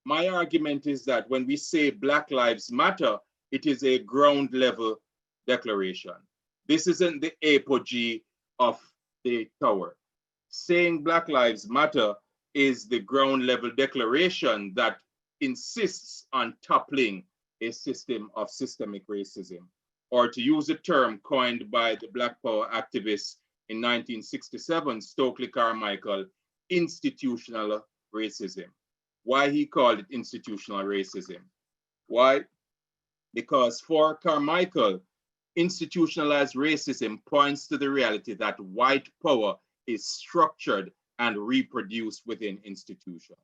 my argument is that when we say Black Lives Matter, it is a ground level declaration. This isn't the apogee of the tower. Saying Black Lives Matter is the ground level declaration that insists on toppling a system of systemic racism, or to use a term coined by the Black Power activists in 1967, Stokely Carmichael, institutional racism. Why he called it institutional racism? Why? Because for Carmichael, institutionalized racism points to the reality that white power is structured and reproduced within institutions.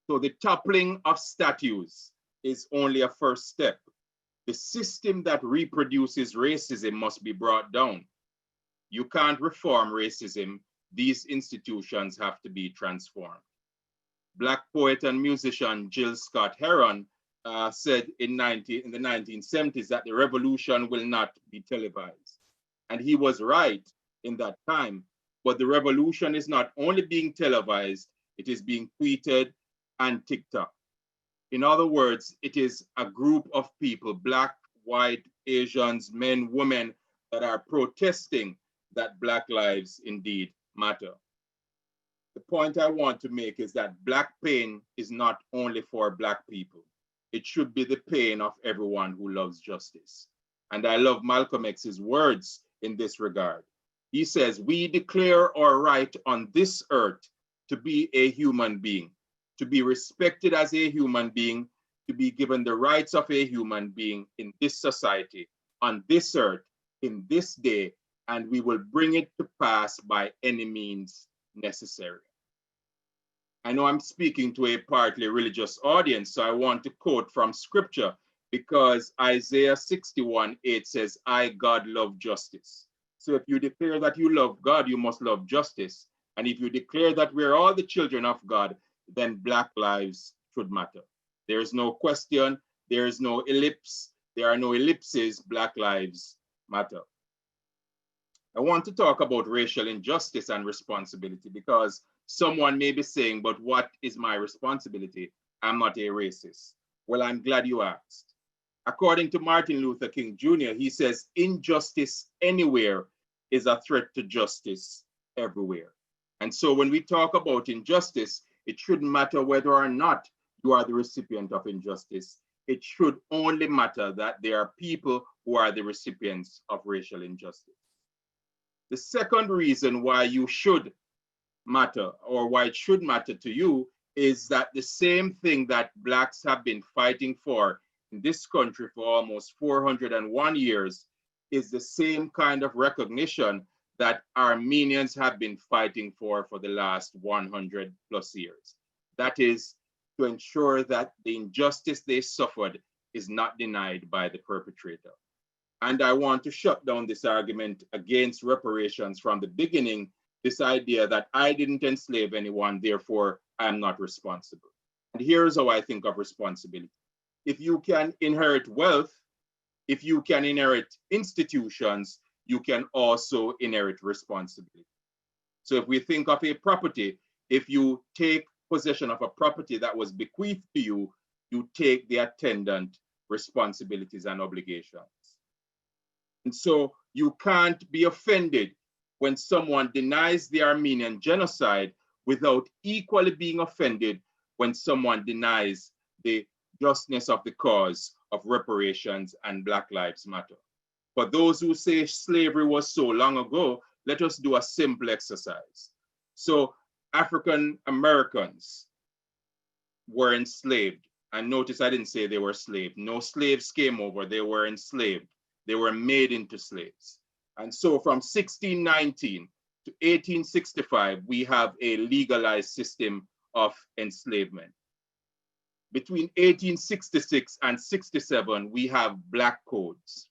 So the toppling of statues is only a first step. The system that reproduces racism must be brought down. You can't reform racism. These institutions have to be transformed. Black poet and musician Jill Scott Heron said in the 1970s that the revolution will not be televised. And he was right in that time, but the revolution is not only being televised, it is being tweeted and TikTok. In other words, it is a group of people, Black, white, Asians, men, women, that are protesting that Black lives indeed matter. The point I want to make is that Black pain is not only for Black people. It should be the pain of everyone who loves justice. And I love Malcolm X's words in this regard. He says, we declare our right on this earth to be a human being, to be respected as a human being, to be given the rights of a human being in this society, on this earth, in this day, and we will bring it to pass by any means necessary. I know I'm speaking to a partly religious audience, so I want to quote from scripture, because Isaiah 61:8 says, I, God, love justice. So if you declare that you love God, you must love justice. And if you declare that we're all the children of God, then Black lives should matter. There is no question, there is no ellipse, there are no ellipses, Black lives matter. I want to talk about racial injustice and responsibility, because someone may be saying, but what is my responsibility? I'm not a racist. Well, I'm glad you asked. According to Martin Luther King Jr., he says, injustice anywhere is a threat to justice everywhere. And so when we talk about injustice, it shouldn't matter whether or not you are the recipient of injustice. It should only matter that there are people who are the recipients of racial injustice. The second reason why you should matter, or why it should matter to you, is that the same thing that Blacks have been fighting for in this country for almost 401 years is the same kind of recognition that Armenians have been fighting for the last 100 plus years. That is to ensure that the injustice they suffered is not denied by the perpetrator. And I want to shut down this argument against reparations from the beginning, this idea that I didn't enslave anyone, therefore I'm not responsible. And here's how I think of responsibility. If you can inherit wealth, if you can inherit institutions, you can also inherit responsibility. So if we think of a property, if you take possession of a property that was bequeathed to you, you take the attendant responsibilities and obligations. And so you can't be offended when someone denies the Armenian genocide without equally being offended when someone denies the justness of the cause of reparations and Black Lives Matter. For those who say slavery was so long ago, let us do a simple exercise. So African Americans were enslaved. And notice I didn't say they were slaves. No slaves came over, they were enslaved. They were made into slaves. And so from 1619 to 1865, we have a legalized system of enslavement. Between 1866 and 67, we have Black codes.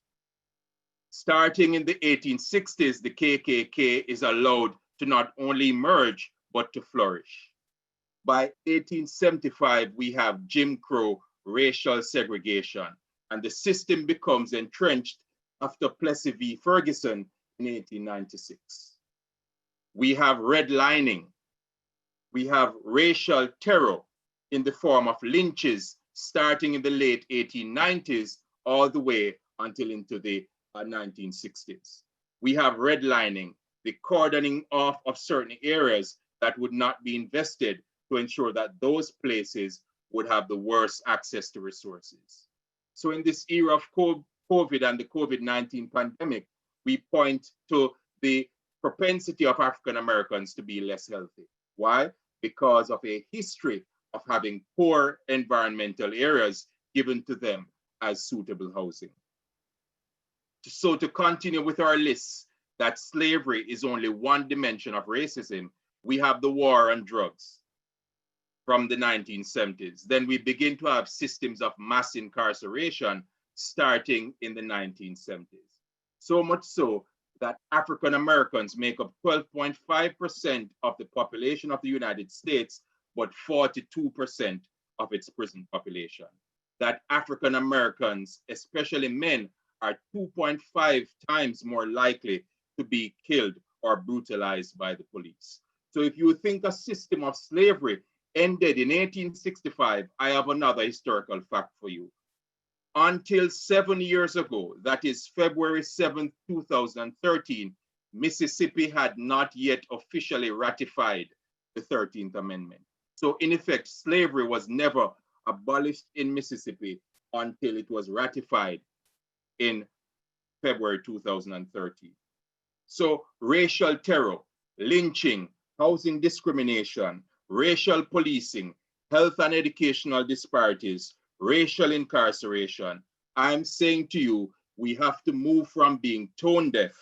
Starting in the 1860s, the KKK is allowed to not only emerge, but to flourish. By 1875, we have Jim Crow racial segregation, and the system becomes entrenched after Plessy v. Ferguson in 1896. We have redlining. We have racial terror in the form of lynches starting in the late 1890s all the way until into the 1960s. We have redlining, the cordoning off of certain areas that would not be invested to ensure that those places would have the worst access to resources. So in this era of COVID and the COVID-19 pandemic, we point to the propensity of African Americans to be less healthy. Why? Because of a history of having poor environmental areas given to them as suitable housing. So to continue with our list, that slavery is only one dimension of racism, we have the war on drugs from the 1970s. Then we begin to have systems of mass incarceration starting in the 1970s. So much so that African Americans make up 12.5% of the population of the United States, but 42% of its prison population. That African Americans, especially men, are 2.5 times more likely to be killed or brutalized by the police. So if you think a system of slavery ended in 1865, I have another historical fact for you. Until 7 years ago, that is February 7th, 2013, Mississippi had not yet officially ratified the 13th Amendment. So in effect, slavery was never abolished in Mississippi until it was ratified in February 2013. So racial terror, lynching, housing discrimination, racial policing, health and educational disparities, racial incarceration. I'm saying to you, we have to move from being tone deaf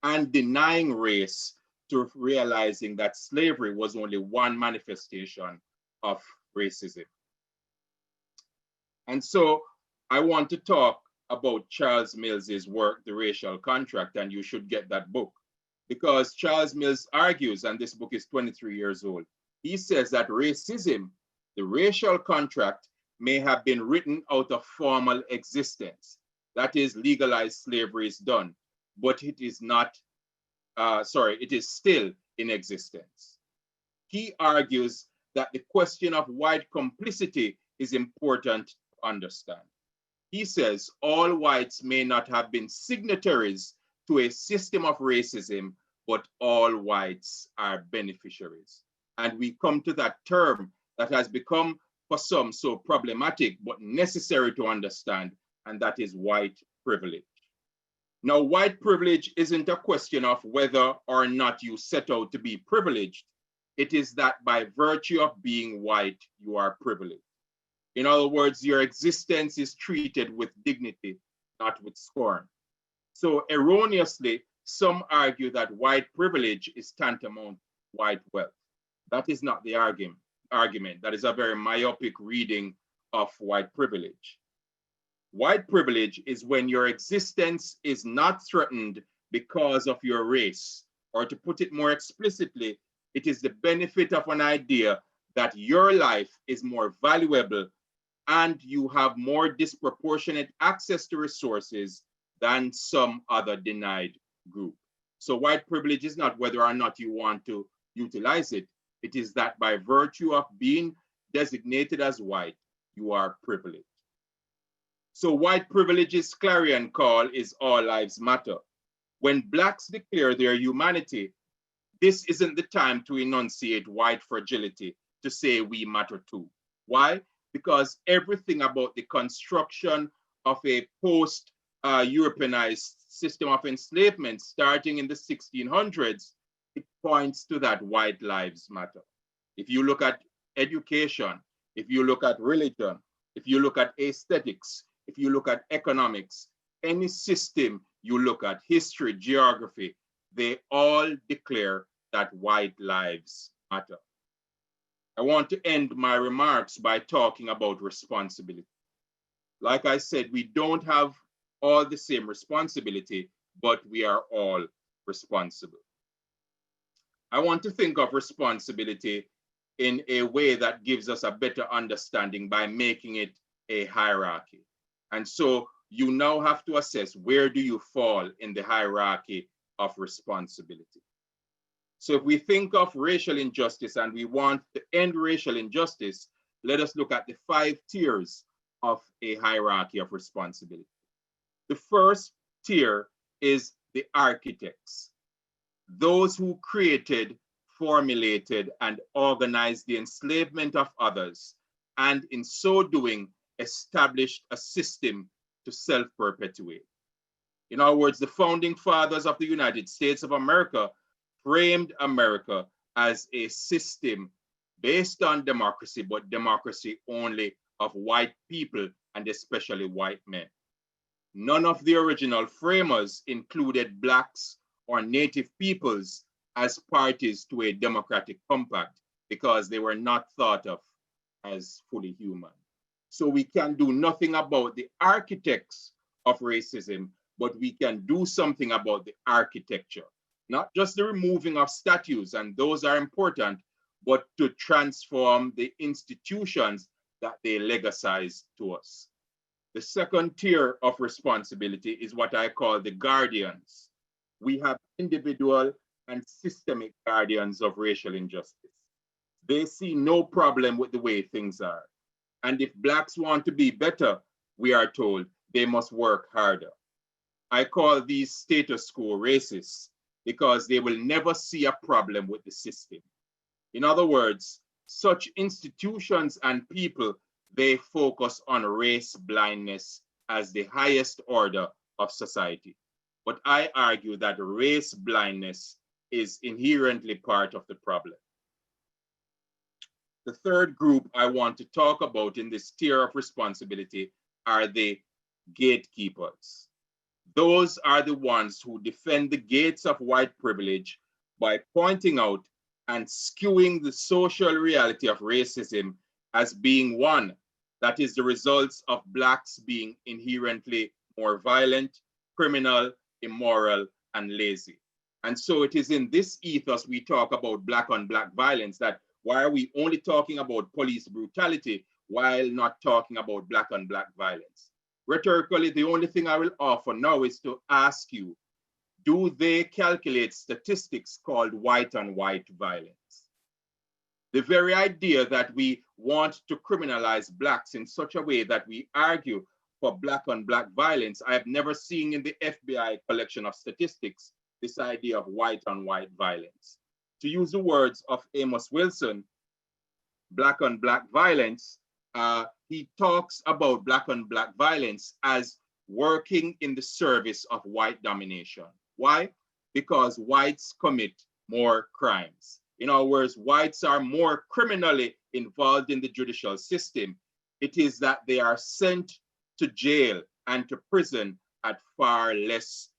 and denying race to realizing that slavery was only one manifestation of racism. And so I want to talk about Charles Mills's work, The Racial Contract, and you should get that book. Because Charles Mills argues, and this book is 23 years old, he says that racism, the racial contract, may have been written out of formal existence. That is, legalized slavery is done, but it is not, it is still in existence. He argues that the question of white complicity is important to understand. He says all whites may not have been signatories to a system of racism, but all whites are beneficiaries. And we come to that term that has become for some so problematic, but necessary to understand, and that is white privilege. Now, white privilege isn't a question of whether or not you set out to be privileged. It is that by virtue of being white, you are privileged. In other words, your existence is treated with dignity, not with scorn. So erroneously, some argue that white privilege is tantamount to white wealth. That is not the argument. That is a very myopic reading of white privilege. White privilege is when your existence is not threatened because of your race, or to put it more explicitly, it is the benefit of an idea that your life is more valuable and you have more disproportionate access to resources than some other denied group. So white privilege is not whether or not you want to utilize it. It is that by virtue of being designated as white, you are privileged. So white privilege's clarion call is all lives matter. When Blacks declare their humanity, this isn't the time to enunciate white fragility, to say we matter too. Why? Because everything about the construction of a post-Europeanized system of enslavement starting in the 1600s, it points to that white lives matter. If you look at education, if you look at religion, if you look at aesthetics, if you look at economics, any system you look at, history, geography, they all declare that white lives matter. I want to end my remarks by talking about responsibility. Like I said, we don't have all the same responsibility, but we are all responsible. I want to think of responsibility in a way that gives us a better understanding by making it a hierarchy. And so you now have to assess, where do you fall in the hierarchy of responsibility? So if we think of racial injustice and we want to end racial injustice, let us look at the 5 tiers of a hierarchy of responsibility. The first tier is the architects, those who created, formulated, and organized the enslavement of others, and in so doing, established a system to self-perpetuate. In other words, the founding fathers of the United States of America framed America as a system based on democracy, but democracy only of white people and especially white men. None of the original framers included Blacks or Native peoples as parties to a democratic compact because they were not thought of as fully human. So we can do nothing about the architects of racism, but we can do something about the architecture. Not just the removing of statues, and those are important, but to transform the institutions that they legalize to us. The second tier of responsibility is what I call the guardians. We have individual and systemic guardians of racial injustice. They see no problem with the way things are. And if Blacks want to be better, we are told they must work harder. I call these status quo racists because they will never see a problem with the system. In other words, such institutions and people, they focus on race blindness as the highest order of society. But I argue that race blindness is inherently part of the problem. The third group I want to talk about in this tier of responsibility are the gatekeepers. Those are the ones who defend the gates of white privilege by pointing out and skewing the social reality of racism as being one that is the results of Blacks being inherently more violent, criminal, immoral, and lazy. And so it is in this ethos we talk about Black on Black violence, that why are we only talking about police brutality while not talking about Black on Black violence? Rhetorically, the only thing I will offer now is to ask you, do they calculate statistics called white on white violence? The very idea that we want to criminalize Blacks in such a way that we argue for Black on Black violence, I have never seen in the FBI collection of statistics this idea of white on white violence. To use the words of Amos Wilson, Black on Black violence, he talks about Black on Black violence as working in the service of white domination. Why? Because whites commit more crimes. In other words, whites are more criminally involved in the judicial system. It is that they are sent to jail and to prison at far less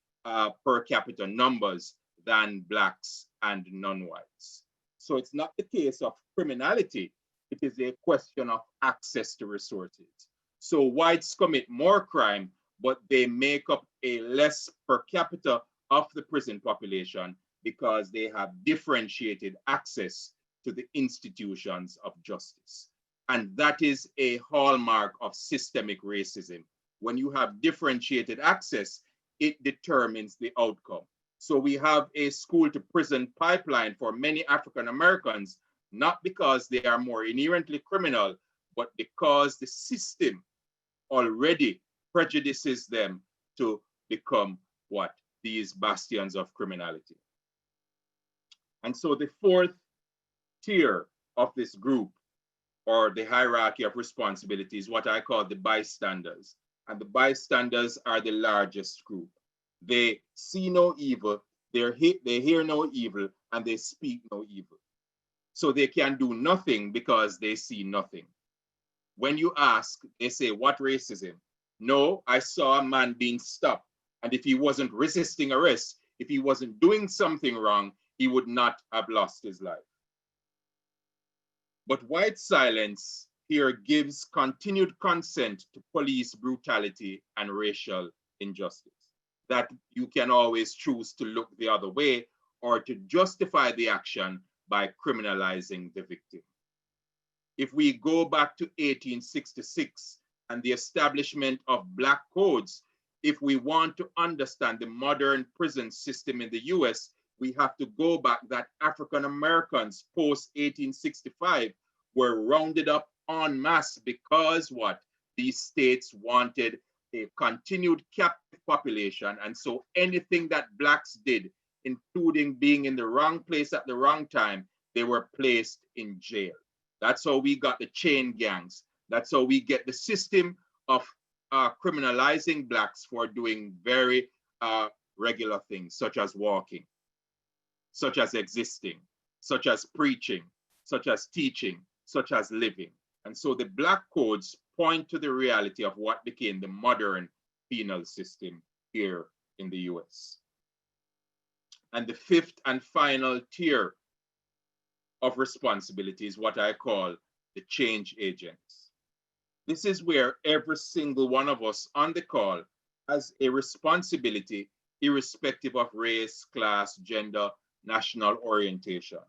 per capita numbers than Blacks and non-whites. So it's not the case of criminality. It is a question of access to resources. So whites commit more crime, but they make up a less per capita of the prison population because they have differentiated access to the institutions of justice. And that is a hallmark of systemic racism. When you have differentiated access, it determines the outcome. So we have a school to prison pipeline for many African Americans, not because they are more inherently criminal, but because the system already prejudices them to become what? These bastions of criminality. And so the fourth tier of this group, or the hierarchy of responsibility, is what I call the bystanders. And the bystanders are the largest group. They see no evil, they hear no evil, and they speak no evil. So they can do nothing because they see nothing. When you ask, they say, what racism? No, I saw a man being stopped. And if he wasn't resisting arrest, if he wasn't doing something wrong, he would not have lost his life. But white silence here gives continued consent to police brutality and racial injustice. That you can always choose to look the other way or to justify the action by criminalizing the victim. If we go back to 1866 and the establishment of Black codes, if we want to understand the modern prison system in the US, we have to go back that African Americans post-1865 were rounded up en masse because what? These states wanted a continued captive population. And so anything that Blacks did, including being in the wrong place at the wrong time, they were placed in jail. That's how we got the chain gangs. That's how we get the system of criminalizing Blacks for doing very regular things, such as walking, such as existing, such as preaching, such as teaching, such as living. And so the Black codes point to the reality of what became the modern penal system here in the US. And the fifth and final tier of responsibility is what I call the change agents. This is where every single one of us on the call has a responsibility, irrespective of race, class, gender, national orientation.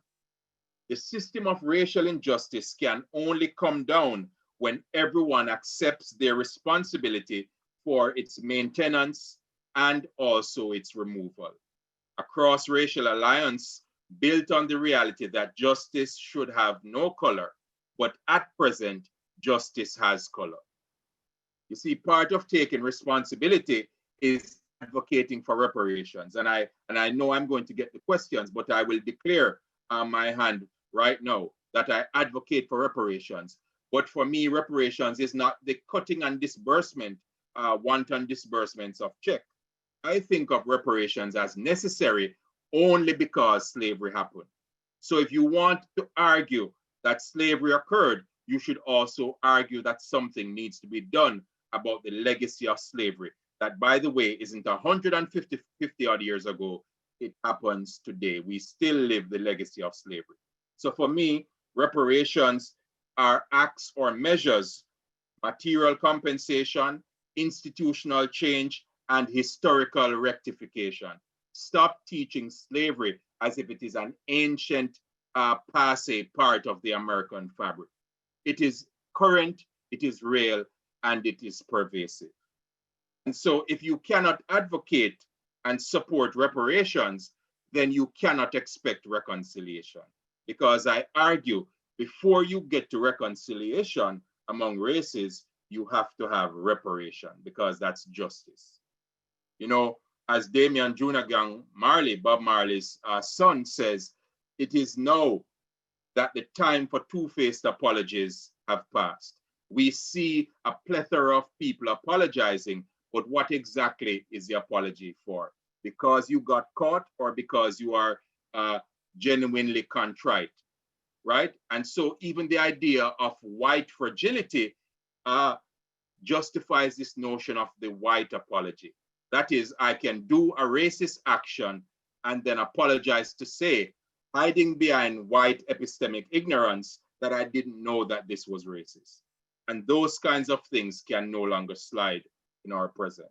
The system of racial injustice can only come down when everyone accepts their responsibility for its maintenance and also its removal. A cross-racial alliance built on the reality that justice should have no color, but at present, justice has color. You see, part of taking responsibility is advocating for reparations. And I know I'm going to get the questions, but I will declare my hand right now that I advocate for reparations. But for me, reparations is not the cutting and disbursement, wanton disbursements of check. I think of reparations as necessary only because slavery happened. So if you want to argue that slavery occurred, you should also argue that something needs to be done about the legacy of slavery. That, by the way, isn't 150 odd years ago. It happens today. We still live the legacy of slavery. So for me, reparations are acts or measures, material compensation, institutional change, and historical rectification. Stop teaching slavery as if it is an ancient passe part of the American fabric. It is current, it is real, and it is pervasive. And so if you cannot advocate and support reparations, then you cannot expect reconciliation. Because I argue, before you get to reconciliation among races, you have to have reparation, because that's justice. You know, as Damian Junagang Marley, Bob Marley's son, says, it is now that the time for two-faced apologies have passed. We see a plethora of people apologizing, but what exactly is the apology for? Because you got caught or because you are genuinely contrite, right? And so even the idea of white fragility justifies this notion of the white apology. That is, I can do a racist action and then apologize to say, hiding behind white epistemic ignorance, that I didn't know that this was racist. And those kinds of things can no longer slide in our present.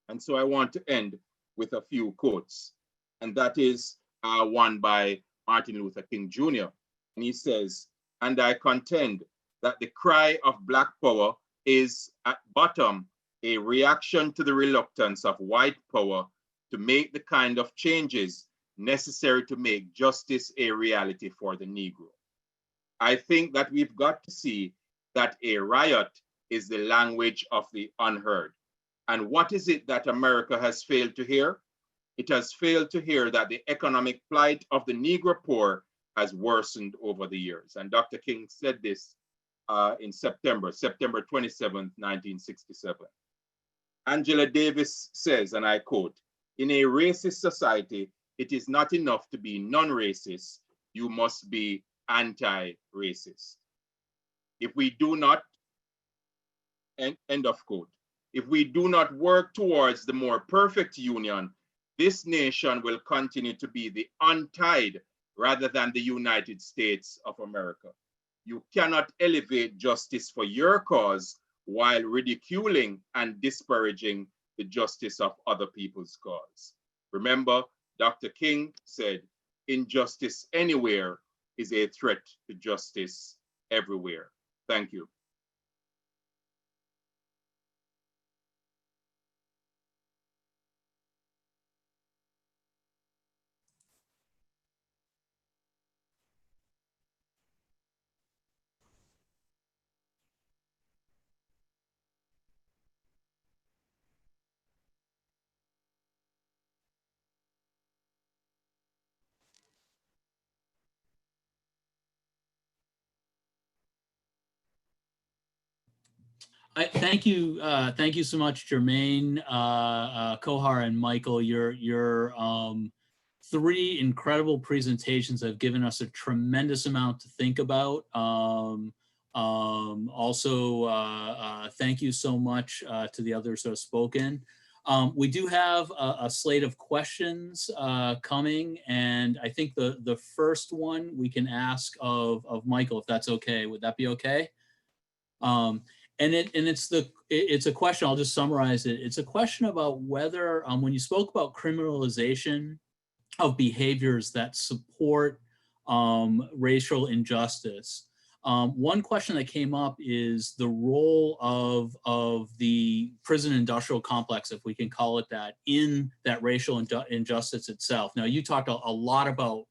And so I want to end with a few quotes. and that is one by Martin Luther King Jr. And he says, "And I contend that the cry of Black power is at bottom a reaction to the reluctance of white power to make the kind of changes necessary to make justice a reality for the Negro." I think that we've got to see that a riot is the language of the unheard. And what is it that America has failed to hear? It has failed to hear that the economic plight of the Negro poor has worsened over the years. And Dr. King said this in September 27th, 1967. Angela Davis says, and I quote, "In a racist society, it is not enough to be non-racist, you must be anti-racist. If we do not," end of quote, "if we do not work towards the more perfect union, this nation will continue to be the untied rather than the United States of America. You cannot elevate justice for your cause while ridiculing and disparaging the justice of other people's cause." Remember, Dr. King said, "Injustice anywhere is a threat to justice everywhere." Thank you. Thank you so much, Jermaine, Kohar, and Michael. Your three incredible presentations have given us a tremendous amount to think about. Also, thank you so much to the others who have spoken. We do have a slate of questions coming, and I think the first one we can ask of Michael, if that's okay. Would that be okay? And it's a question, I'll just summarize it. It's a question about whether, when you spoke about criminalization of behaviors that support racial injustice, one question that came up is the role of the prison industrial complex, if we can call it that, in that racial injustice itself. Now, you talked a lot about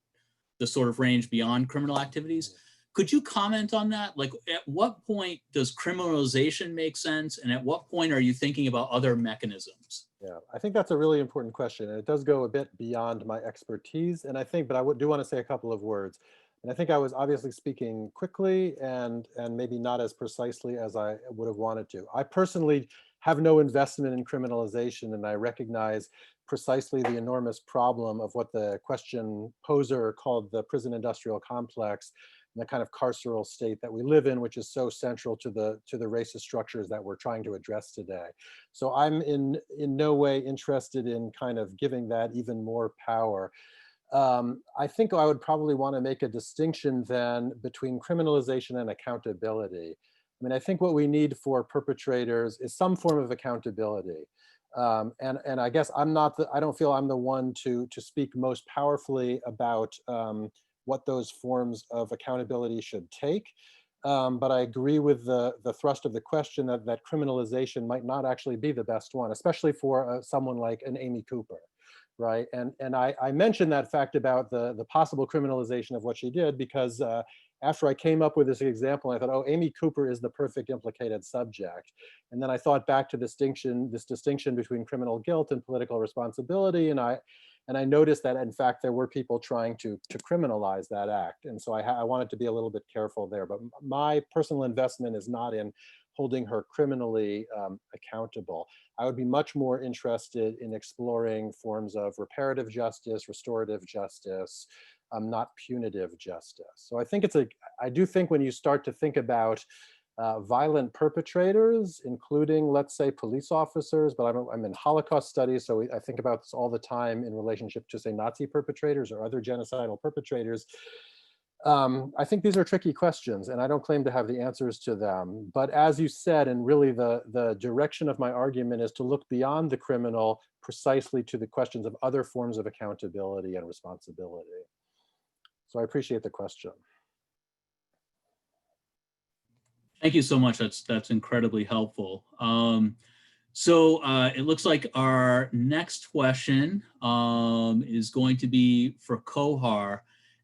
the sort of range beyond criminal activities. Could you comment on that? Like, at what point does criminalization make sense? And at what point are you thinking about other mechanisms? Yeah, I think that's a really important question. And it does go a bit beyond my expertise. And I think, but I do want to say a couple of words. And I think I was obviously speaking quickly and maybe not as precisely as I would have wanted to. I personally have no investment in criminalization, and I recognize precisely the enormous problem of what the question poser called the prison industrial complex, and the kind of carceral state that we live in, which is so central to the racist structures that we're trying to address today. So I'm in no way interested in kind of giving that even more power. I think I would probably want to make a distinction then between criminalization and accountability. I mean, I think what we need for perpetrators is some form of accountability. And I guess I don't feel I'm the one to speak most powerfully about what those forms of accountability should take. But I agree with the thrust of the question that criminalization might not actually be the best one, especially for someone like an Amy Cooper, right? And I mentioned that fact about the possible criminalization of what she did because after I came up with this example, I thought, oh, Amy Cooper is the perfect implicated subject. And then I thought back to this distinction between criminal guilt and political responsibility, and I noticed that, in fact, there were people trying to criminalize that act. And so I wanted to be a little bit careful there. But my personal investment is not in holding her criminally accountable. I would be much more interested in exploring forms of reparative justice, restorative justice, not punitive justice. So I think I do think when you start to think about violent perpetrators, including, let's say, police officers, but I'm in Holocaust studies, so I think about this all the time in relationship to, say, Nazi perpetrators or other genocidal perpetrators. I think these are tricky questions, and I don't claim to have the answers to them. But as you said, and really the direction of my argument is to look beyond the criminal precisely to the questions of other forms of accountability and responsibility. So I appreciate the question. Thank you so much. That's incredibly helpful. So it looks like our next question is going to be for Kohar.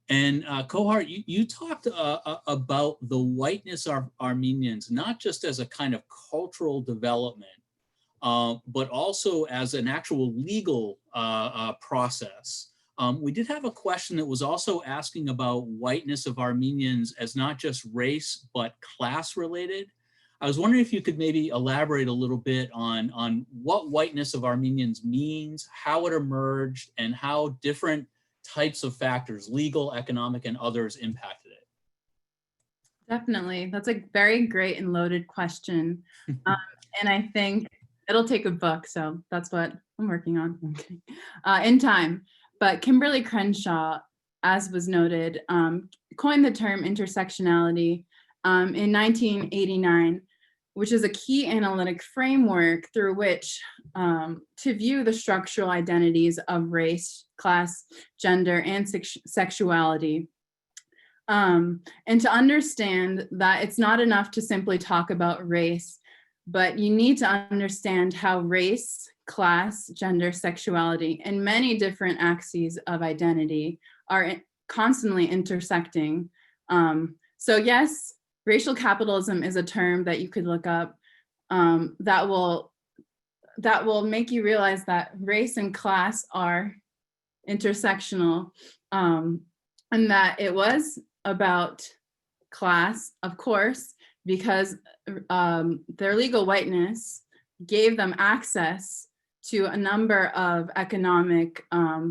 And Kohar, you talked about the whiteness of Armenians, not just as a kind of cultural development, but also as an actual legal process. We did have a question that was also asking about whiteness of Armenians as not just race, but class related. I was wondering if you could maybe elaborate a little bit on what whiteness of Armenians means, how it emerged, and how different types of factors, legal, economic, and others, impacted it. Definitely. That's a very great and loaded question. And I think it'll take a book, so that's what I'm working on. Okay. In time. But Kimberly Crenshaw, as was noted, coined the term intersectionality in 1989, which is a key analytic framework through which to view the structural identities of race, class, gender, and sexuality. And to understand that it's not enough to simply talk about race, but you need to understand how race, class, gender, sexuality, and many different axes of identity are constantly intersecting. So yes, racial capitalism is a term that you could look up that will make you realize that race and class are intersectional, and that it was about class, of course, because their legal whiteness gave them access to a number of economic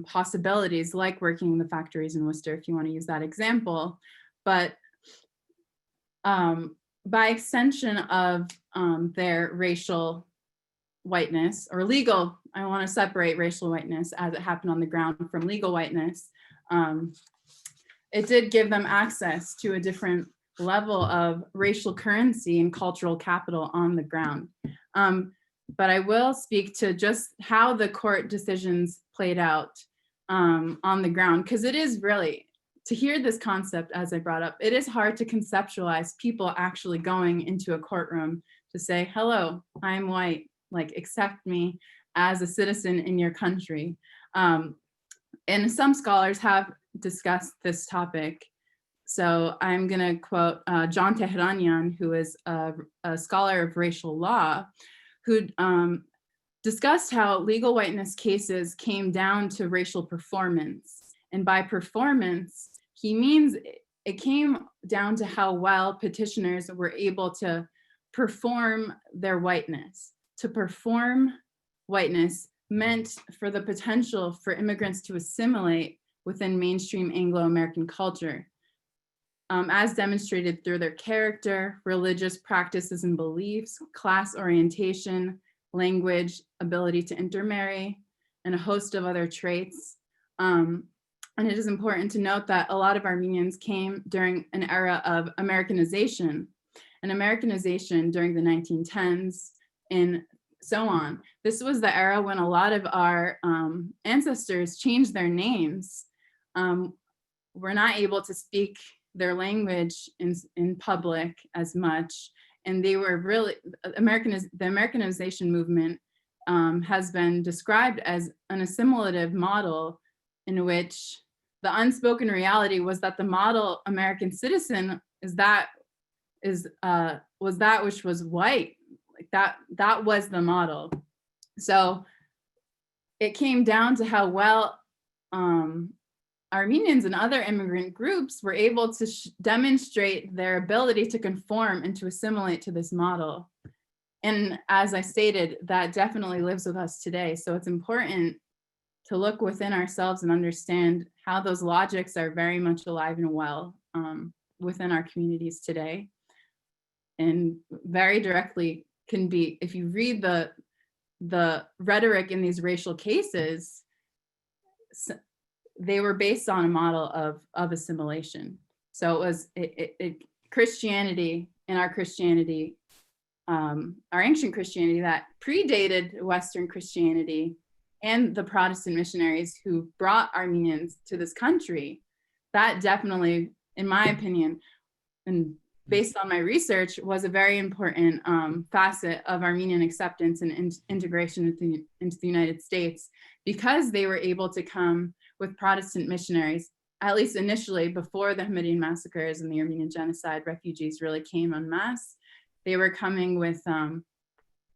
possibilities, like working in the factories in Worcester, if you want to use that example. But by extension of their racial whiteness or legal, I want to separate racial whiteness as it happened on the ground from legal whiteness. It did give them access to a different level of racial currency and cultural capital on the ground. But I will speak to just how the court decisions played out on the ground, because it is really, to hear this concept, as I brought up, it is hard to conceptualize people actually going into a courtroom to say, hello, I'm white, like accept me as a citizen in your country. And some scholars have discussed this topic. So I'm gonna quote John Tehranian, who is a scholar of racial law, who discussed how legal whiteness cases came down to racial performance. And by performance, he means it came down to how well petitioners were able to perform their whiteness. To perform whiteness meant for the potential for immigrants to assimilate within mainstream Anglo-American culture, as demonstrated through their character, religious practices and beliefs, class orientation, language, ability to intermarry, and a host of other traits. And it is important to note that a lot of Armenians came during an era of Americanization, and Americanization during the 1910s and so on. This was the era when a lot of our ancestors changed their names. Were not able to speak their language in public as much. And they were really, the Americanization movement has been described as an assimilative model in which the unspoken reality was that the model American citizen was that which was white. Like that was the model. So it came down to how well Armenians and other immigrant groups were able to demonstrate their ability to conform and to assimilate to this model. And as I stated, that definitely lives with us today. So it's important to look within ourselves and understand how those logics are very much alive and well within our communities today. And very directly can be, if you read the rhetoric in these racial cases, they were based on a model of assimilation. So it was Christianity, and our Christianity, our ancient Christianity that predated Western Christianity and the Protestant missionaries who brought Armenians to this country. That definitely, in my opinion, and based on my research, was a very important facet of Armenian acceptance and integration into the United States, because they were able to come with Protestant missionaries, at least initially, before the Hamidian massacres and the Armenian genocide. Refugees really came en masse. They were coming with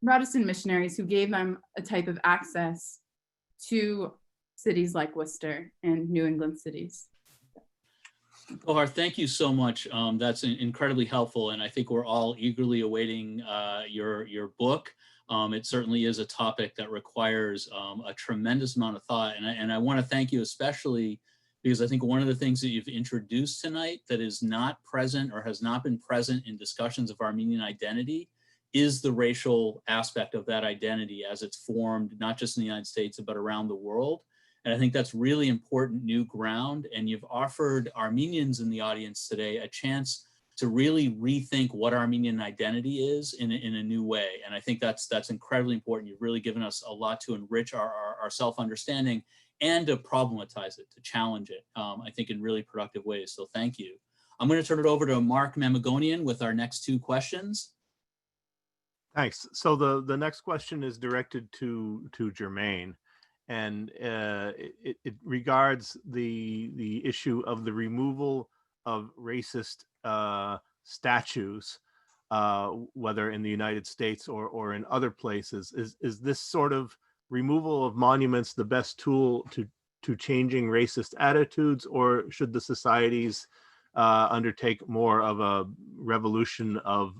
Protestant missionaries who gave them a type of access to cities like Worcester and New England cities. Gohar, thank you so much. That's incredibly helpful, and I think we're all eagerly awaiting your book. It certainly is a topic that requires a tremendous amount of thought, and I want to thank you especially because I think one of the things that you've introduced tonight that is not present or has not been present in discussions of Armenian identity is the racial aspect of that identity as it's formed, not just in the United States, but around the world. And I think that's really important new ground. And you've offered Armenians in the audience today a chance to really rethink what Armenian identity is in a new way. And I think that's incredibly important. You've really given us a lot to enrich our self-understanding and to problematize it, to challenge it, I think in really productive ways. So thank you. I'm going to turn it over to Mark Mamagonian with our next two questions. Thanks. So the next question is directed to Jermaine, and it regards the issue of the removal of racist statues, whether in the United States or in other places. Is this sort of removal of monuments the best tool to changing racist attitudes, or should the societies undertake more of a revolution of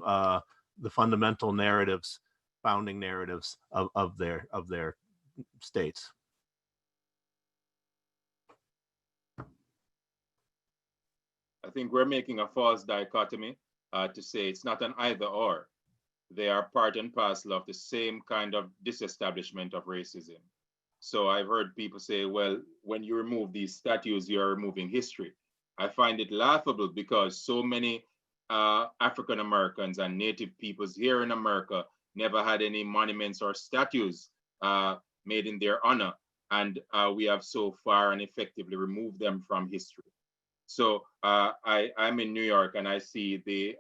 the fundamental narratives, founding narratives of their states? I think we're making a false dichotomy to say it's not an either or. They are part and parcel of the same kind of disestablishment of racism. So I've heard people say, well, when you remove these statues, you're removing history. I find it laughable because so many African Americans and Native peoples here in America never had any monuments or statues made in their honor. And we have so far and effectively removed them from history. So I'm in New York, and I see the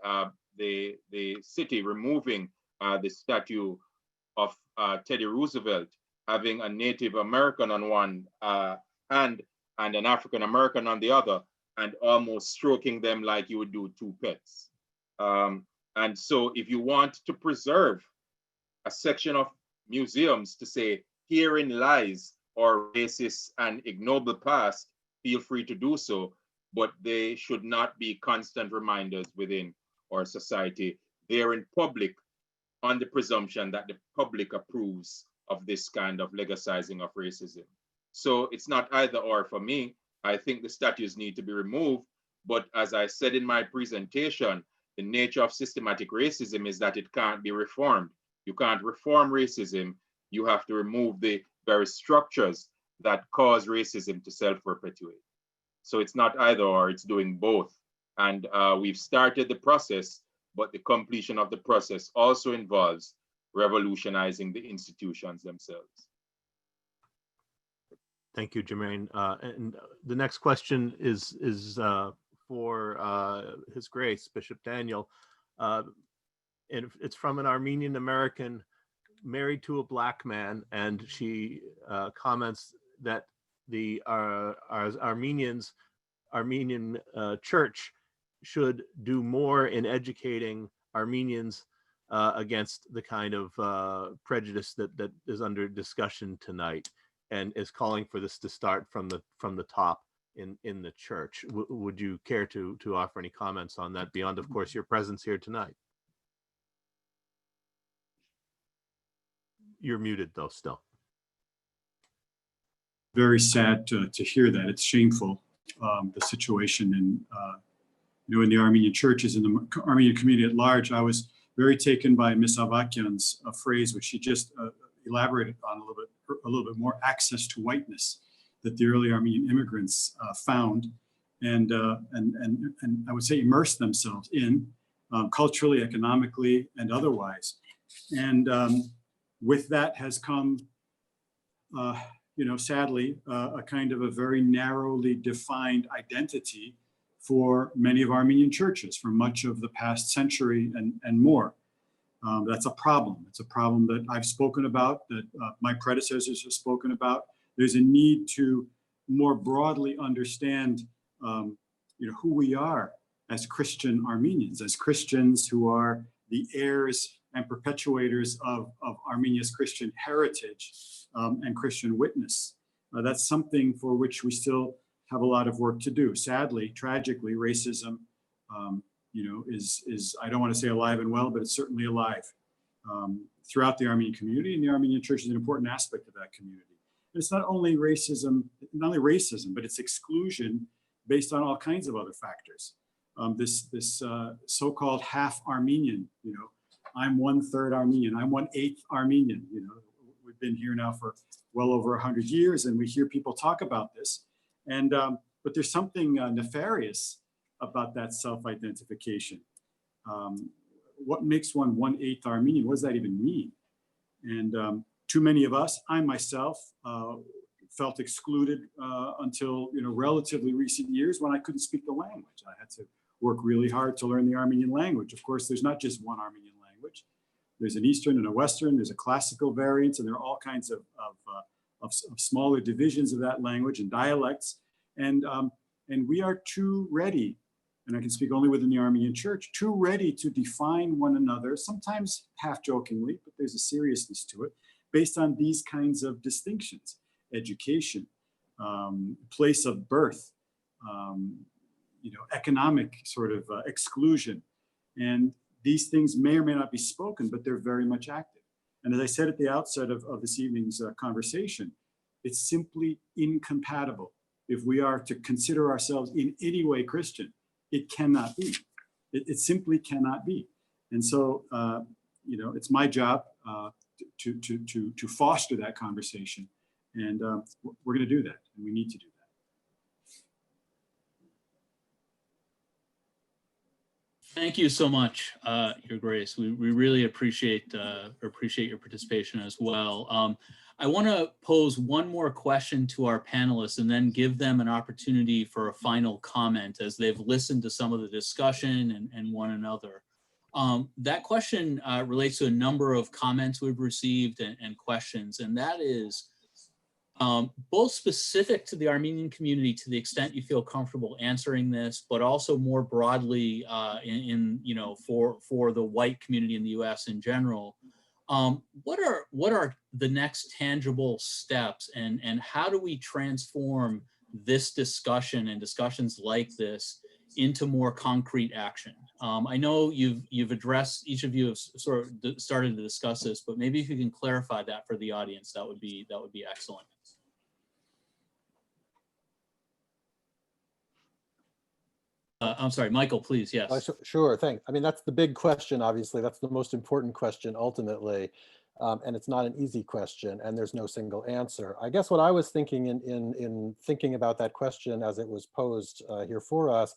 city removing the statue of Teddy Roosevelt, having a Native American on one hand and an African American on the other, and almost stroking them like you would do two pets. And so if you want to preserve a section of museums to say, herein lies our racist and ignoble past, feel free to do so, but they should not be constant reminders within our society. They're in public on the presumption that the public approves of this kind of legalizing of racism. So it's not either or for me. I think the statues need to be removed, but as I said in my presentation, the nature of systematic racism is that it can't be reformed. You can't reform racism. You have to remove the very structures that cause racism to self-perpetuate. So it's not either or, it's doing both. And we've started the process, but the completion of the process also involves revolutionizing the institutions themselves. Thank you, Jermaine. And the next question is for His Grace, Bishop Daniel. And it's from an Armenian American married to a Black man, and she comments that the Armenian church should do more in educating Armenians against the kind of prejudice that is under discussion tonight, and is calling for this to start from the top in the church. Would you care to offer any comments on that beyond, of course, your presence here tonight? You're muted though still. Very sad to hear that. It's shameful, the situation in the Armenian churches and the Armenian community at large. I was very taken by Ms. Avakian's phrase, which she just elaborated on a little bit more: access to whiteness that the early Armenian immigrants found and I would say immerse themselves in culturally, economically, and otherwise. And with that has come, sadly, a kind of a very narrowly defined identity for many of Armenian churches for much of the past century and more. That's a problem. It's a problem that I've spoken about, that my predecessors have spoken about. There's a need to more broadly understand, who we are as Christian Armenians, as Christians who are the heirs and perpetuators of Armenia's Christian heritage and Christian witness. That's something for which we still have a lot of work to do. Sadly, tragically, racism, is I don't want to say alive and well, but it's certainly alive throughout the Armenian community, and the Armenian Church is an important aspect of that community. And it's not only racism, but it's exclusion based on all kinds of other factors. This so-called half Armenian, I'm 1/3 Armenian, I'm 1/8 Armenian. We've been here now for well over 100 years, and we hear people talk about this. And but there's something nefarious about that self-identification. What makes one 1/8 Armenian? What does that even mean? And too many of us, I myself, felt excluded until relatively recent years when I couldn't speak the language. I had to work really hard to learn the Armenian language. Of course, there's not just one Armenian language. There's an Eastern and a Western, there's a classical variant, and there are all kinds of smaller divisions of that language and dialects. And we are too ready, and I can speak only within the Armenian Church, too ready to define one another, sometimes half jokingly, but there's a seriousness to it, based on these kinds of distinctions: education, place of birth, economic sort of exclusion. And these things may or may not be spoken, but they're very much active. And as I said at the outset of this evening's conversation, it's simply incompatible. If we are to consider ourselves in any way Christian, it cannot be. It simply cannot be. And so, it's my job to foster that conversation. And we're going to do that, and we need to do that. Thank you so much, Your Grace. We really appreciate your participation as well. I want to pose one more question to our panelists and then give them an opportunity for a final comment as they've listened to some of the discussion and one another. That question relates to a number of comments we've received and questions, and that is both specific to the Armenian community to the extent you feel comfortable answering this, but also more broadly for the white community in the US in general. What are the next tangible steps, and how do we transform this discussion and discussions like this into more concrete action? I know you've addressed, each of you have sort of started to discuss this, but maybe if you can clarify that for the audience, that would be excellent. I'm sorry, Michael, please, yes. Sure, thanks. I mean, that's the big question, obviously. That's the most important question, ultimately. And it's not an easy question, and there's no single answer. I guess what I was thinking in thinking about that question as it was posed here for us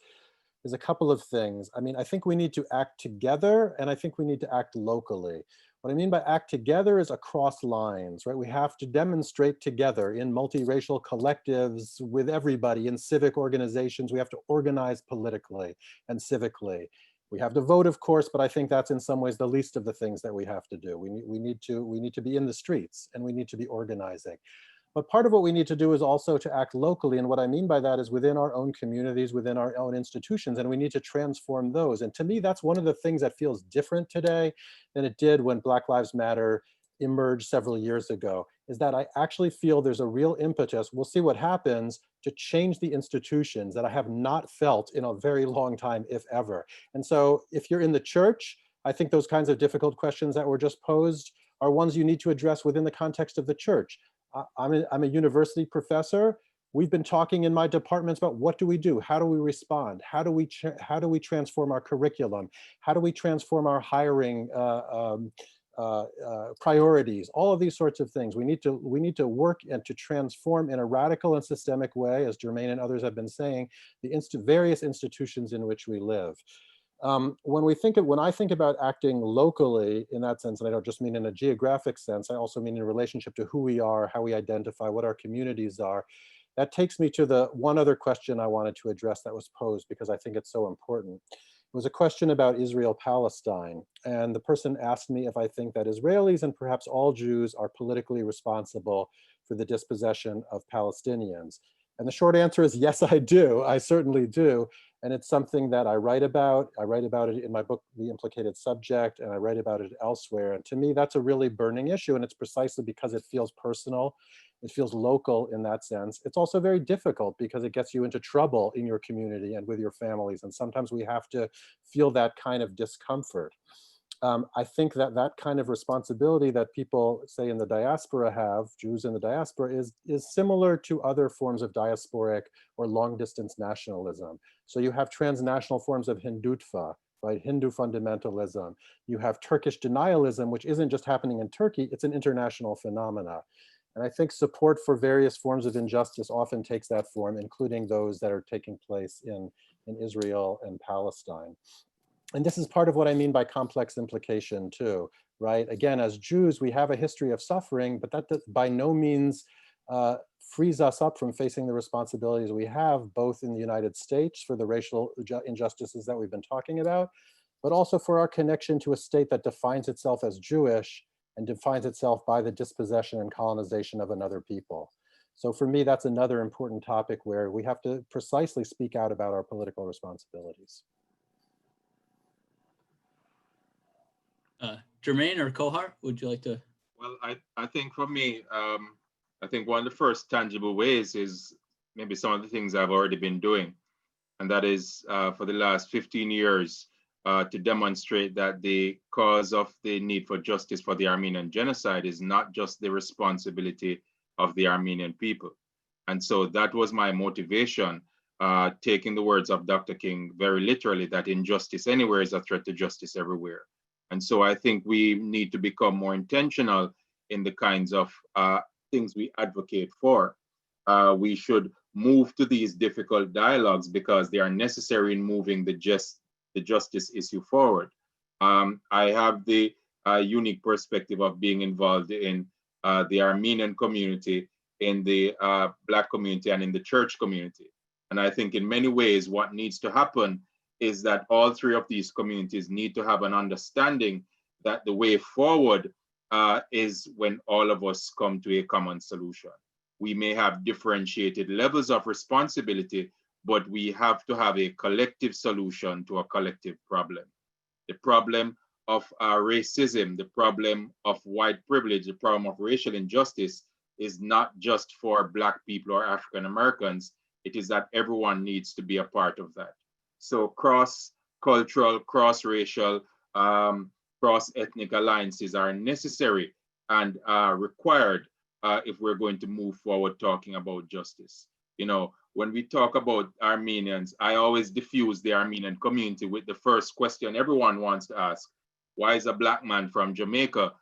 is a couple of things. I mean, I think we need to act together, and I think we need to act locally. What I mean by act together is across lines, right? We have to demonstrate together in multiracial collectives with everybody, in civic organizations. We have to organize politically and civically. We have to vote, of course, but I think that's in some ways the least of the things that we have to do. We need to be in the streets, and we need to be organizing. But part of what we need to do is also to act locally. And what I mean by that is within our own communities, within our own institutions, and we need to transform those. And to me, that's one of the things that feels different today than it did when Black Lives Matter emerged several years ago, is that I actually feel there's a real impetus, we'll see what happens, to change the institutions that I have not felt in a very long time, if ever. And so if you're in the church, I think those kinds of difficult questions that were just posed are ones you need to address within the context of the church. I'm a university professor. We've been talking in my departments about what do we do? How do we respond? How do we transform our curriculum? How do we transform our hiring priorities, all of these sorts of things. We need to work and to transform in a radical and systemic way, as Jermaine and others have been saying, the various institutions in which we live. When I think about acting locally in that sense, and I don't just mean in a geographic sense, I also mean in relationship to who we are, how we identify, what our communities are. That takes me to the one other question I wanted to address that was posed, because I think it's so important. It was a question about Israel-Palestine, and the person asked me if I think that Israelis and perhaps all Jews are politically responsible for the dispossession of Palestinians. And the short answer is yes, I do. I certainly do. And it's something that I write about. I write about it in my book, The Implicated Subject, and I write about it elsewhere. And to me, that's a really burning issue. And it's precisely because it feels personal. It feels local in that sense. It's also very difficult because it gets you into trouble in your community and with your families. And sometimes we have to feel that kind of discomfort. I think that that kind of responsibility that people say in the diaspora have, Jews in the diaspora, is similar to other forms of diasporic or long distance nationalism. So you have transnational forms of Hindutva, right? Hindu fundamentalism. You have Turkish denialism, which isn't just happening in Turkey, it's an international phenomena. And I think support for various forms of injustice often takes that form, including those that are taking place in Israel and Palestine. And this is part of what I mean by complex implication too, right? Again, as Jews, we have a history of suffering, but that by no means frees us up from facing the responsibilities we have, both in the United States for the racial injustices that we've been talking about, but also for our connection to a state that defines itself as Jewish and defines itself by the dispossession and colonization of another people. So for me, that's another important topic where we have to precisely speak out about our political responsibilities. Jermaine or Kohar, would you like to? Well, I think for me, I think one of the first tangible ways is maybe some of the things I've already been doing. And that is for the last 15 years to demonstrate that the cause of the need for justice for the Armenian genocide is not just the responsibility of the Armenian people. And so that was my motivation, taking the words of Dr. King very literally, that injustice anywhere is a threat to justice everywhere. And so I think we need to become more intentional in the kinds of things we advocate for. We should move to these difficult dialogues because they are necessary in moving the justice issue forward. I have the unique perspective of being involved in the Armenian community, in the Black community, and in the church community. And I think in many ways, what needs to happen is that all three of these communities need to have an understanding that the way forward is when all of us come to a common solution. We may have differentiated levels of responsibility, but we have to have a collective solution to a collective problem. The problem of racism, the problem of white privilege, the problem of racial injustice is not just for Black people or African Americans. It is that everyone needs to be a part of that. So cross-cultural, cross-racial, cross-ethnic alliances are necessary and required if we're going to move forward talking about justice. You know, when we talk about Armenians, I always diffuse the Armenian community with the first question everyone wants to ask: why is a Black man from Jamaica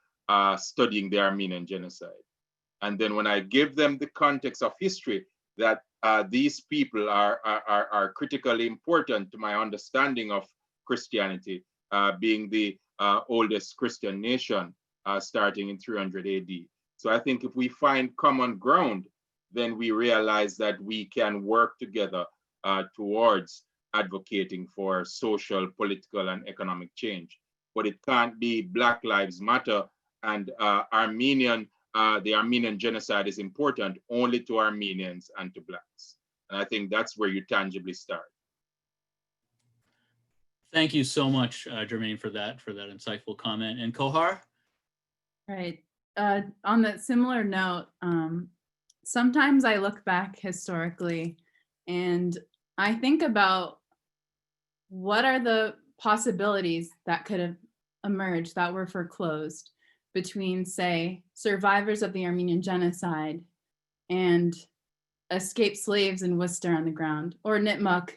studying the Armenian genocide? And then when I give them the context of history, that these people are critically important to my understanding of Christianity, being the oldest Christian nation starting in 300 AD. So I think if we find common ground, then we realize that we can work together towards advocating for social, political, and economic change. But it can't be Black Lives Matter and the Armenian genocide is important only to Armenians and to Blacks. And I think that's where you tangibly start. Thank you so much, Jermaine, for that insightful comment. And Kohar? Right. On that similar note, sometimes I look back historically and I think about what are the possibilities that could have emerged that were foreclosed between, say, survivors of the Armenian genocide and escaped slaves in Worcester on the ground, or Nipmuc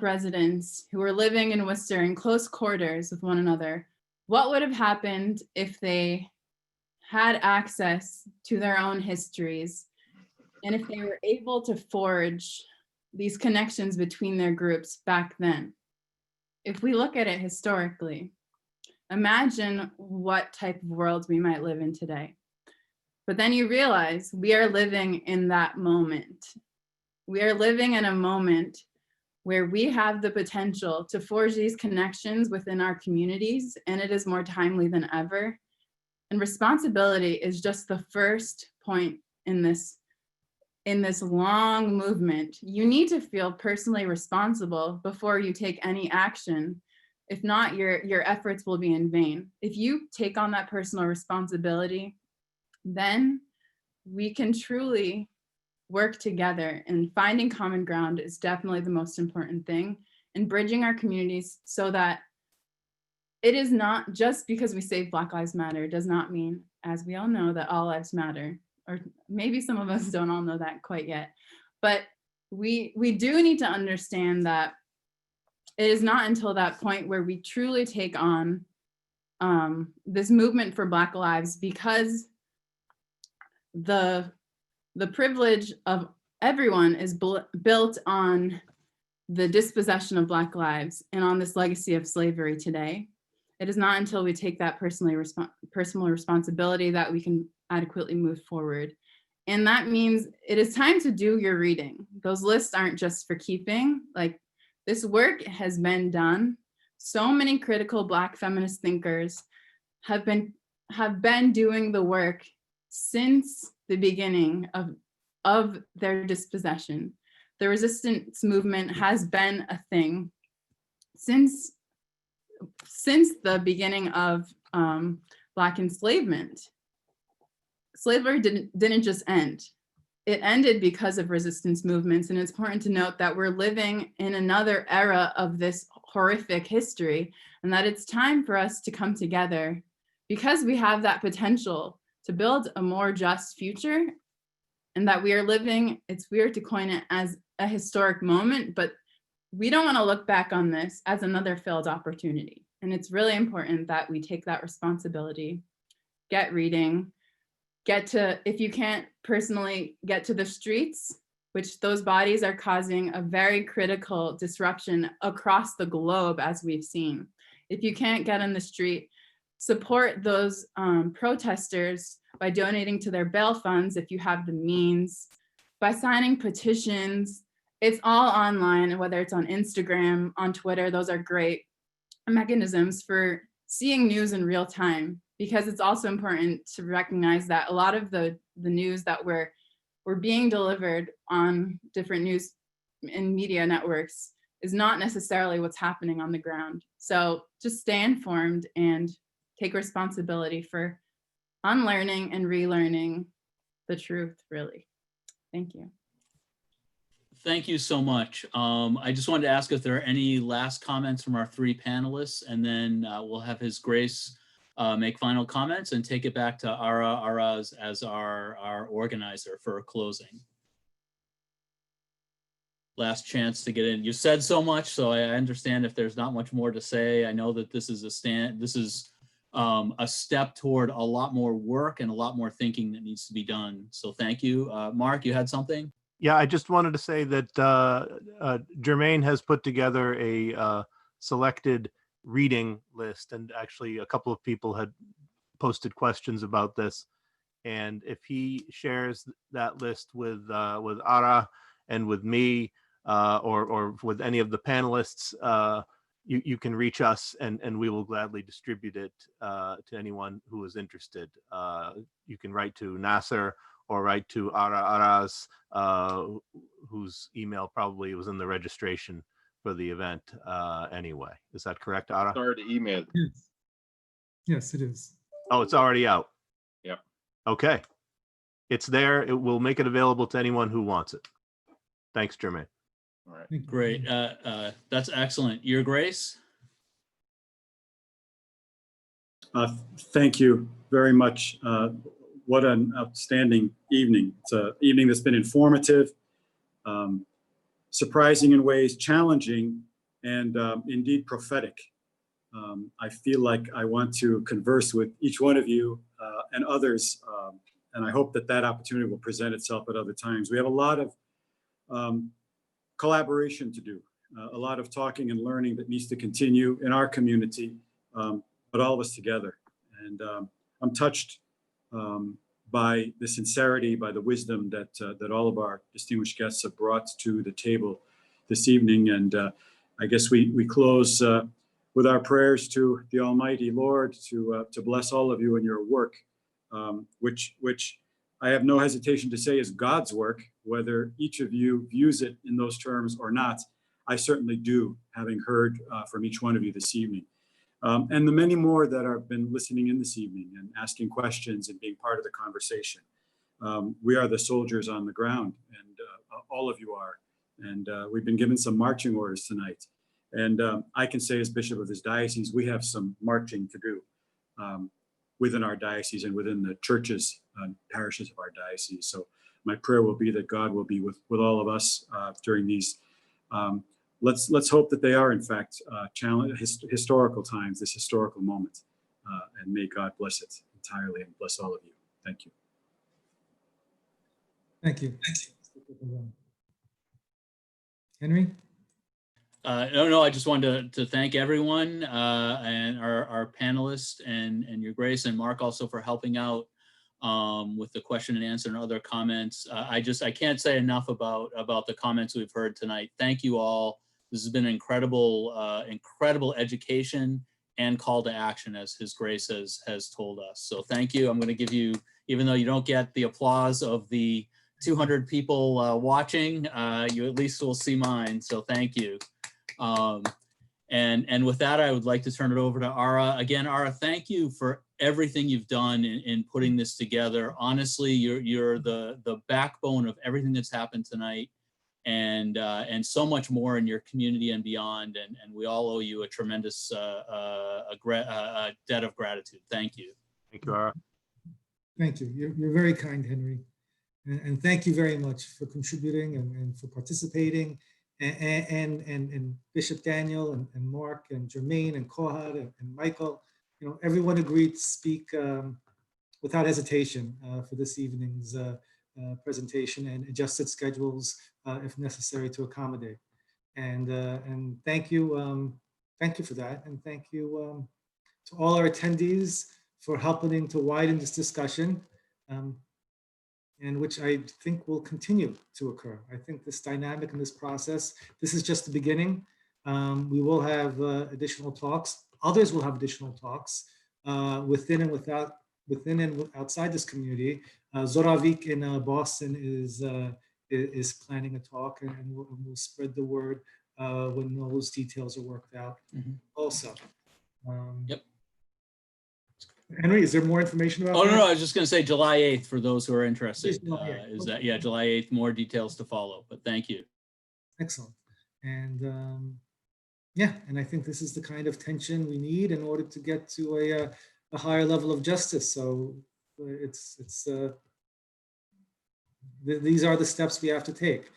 residents who were living in Worcester in close quarters with one another what would have happened if they had access to their own histories, and if they were able to forge these connections between their groups back then? If we look at it historically, imagine what type of world we might live in today. But then you realize we are living in that moment. We are living in a moment where we have the potential to forge these connections within our communities, and it is more timely than ever. And responsibility is just the first point in this long movement. You need to feel personally responsible before you take any action. If not, your efforts will be in vain. If you take on that personal responsibility, then we can truly work together, and finding common ground is definitely the most important thing, and bridging our communities so that it is not just because we say Black Lives Matter does not mean, as we all know, that all lives matter. Or maybe some of us don't all know that quite yet, but we do need to understand that it is not until that point where we truly take on this movement for Black lives, because the privilege of everyone is built on the dispossession of Black lives and on this legacy of slavery today. It is not until we take that personal responsibility that we can adequately move forward. And that means it is time to do your reading. Those lists aren't just for keeping. Like, this work has been done. So many critical Black feminist thinkers have been doing the work since the beginning of their dispossession. The resistance movement has been a thing since the beginning of Black enslavement. Slavery didn't just end. It ended because of resistance movements, and it's important to note that we're living in another era of this horrific history, and that it's time for us to come together because we have that potential to build a more just future, and that we are living, it's weird to coin it as a historic moment, but we don't want to look back on this as another failed opportunity. And it's really important that we take that responsibility, get reading, if you can't personally get to the streets, which those bodies are causing a very critical disruption across the globe, as we've seen. If you can't get on the street, support those protesters by donating to their bail funds if you have the means, by signing petitions. It's all online, and whether it's on Instagram, on Twitter, those are great mechanisms for seeing news in real time, because it's also important to recognize that a lot of the news that we're being delivered on different news and media networks is not necessarily what's happening on the ground. So just stay informed and take responsibility for unlearning and relearning the truth, really. Thank you. Thank you so much. I just wanted to ask if there are any last comments from our three panelists, and then we'll have His Grace make final comments and take it back to Ara as our organizer for a closing. Last chance to get in. You said so much, so I understand if there's not much more to say. I know that this is a step toward a lot more work and a lot more thinking that needs to be done. So thank you. Mark, you had something? Yeah, I just wanted to say that Jermaine has put together a selected reading list, and actually a couple of people had posted questions about this. And if he shares that list with Ara and with me, or with any of the panelists, you can reach us, and we will gladly distribute it to anyone who is interested. You can write to Nasser or write to Araz, whose email probably was in the registration for the event anyway. Is that correct, Ara? Sorry, the email. Yes. Yes, it is. Oh, it's already out. Yep. Okay. It's there. It will make it available to anyone who wants it. Thanks, Jermaine. All right. Thank you. Great. That's excellent. Your Grace? Thank you very much. What an outstanding evening. It's an evening that's been informative, surprising in ways, challenging, and indeed prophetic. I feel like I want to converse with each one of you and others, and I hope that that opportunity will present itself at other times. We have a lot of collaboration to do, a lot of talking and learning that needs to continue in our community, but all of us together. And I'm touched by the sincerity, by the wisdom that all of our distinguished guests have brought to the table this evening. And I guess we close with our prayers to the Almighty Lord to bless all of you in your work, which I have no hesitation to say is God's work, whether each of you views it in those terms or not. I certainly do, having heard from each one of you this evening. And the many more that have been listening in this evening and asking questions and being part of the conversation. We are the soldiers on the ground, and all of you are. And we've been given some marching orders tonight. And I can say as bishop of this diocese, we have some marching to do within our diocese and within the churches and parishes of our diocese. So my prayer will be that God will be with all of us during these, let's hope that they are in fact historical times, this historical moment, and may God bless it entirely and bless all of you. Thank you. Thank you. Henry? No, I just wanted to thank everyone and our panelists and Your Grace and Mark also for helping out with the question and answer and other comments. I can't say enough about the comments we've heard tonight. Thank you all. This has been an incredible education and call to action, as His Grace has told us. So thank you. I'm going to give you, even though you don't get the applause of the 200 people watching, you at least will see mine. So thank you. And with that, I would like to turn it over to Ara. Again, Ara, thank you for everything you've done in putting this together. Honestly, you're the backbone of everything that's happened tonight, and so much more in your community and beyond. And we all owe you a tremendous debt of gratitude. Thank you. Thank you, Ara. Thank you. You're very kind, Henry. And thank you very much for contributing and for participating. And Bishop Daniel and Mark and Jermaine and Kohad and Michael, everyone agreed to speak without hesitation for this evening's presentation and adjusted schedules if necessary to accommodate. And thank you for that. And thank you to all our attendees for helping to widen this discussion. And which I think will continue to occur. I think this dynamic in this process, this is just the beginning. We will have additional talks. Others will have additional talks within and outside this community. Zoravik in Boston is planning a talk, and we'll spread the word when those details are worked out. Also. Yep. Henry, is there more information about that? No, I was just going to say July 8th for those who are interested. July 8th. Yeah, July 8th, more details to follow, but thank you. Excellent. And yeah, and I think this is the kind of tension we need in order to get to a higher level of justice. So these are the steps we have to take.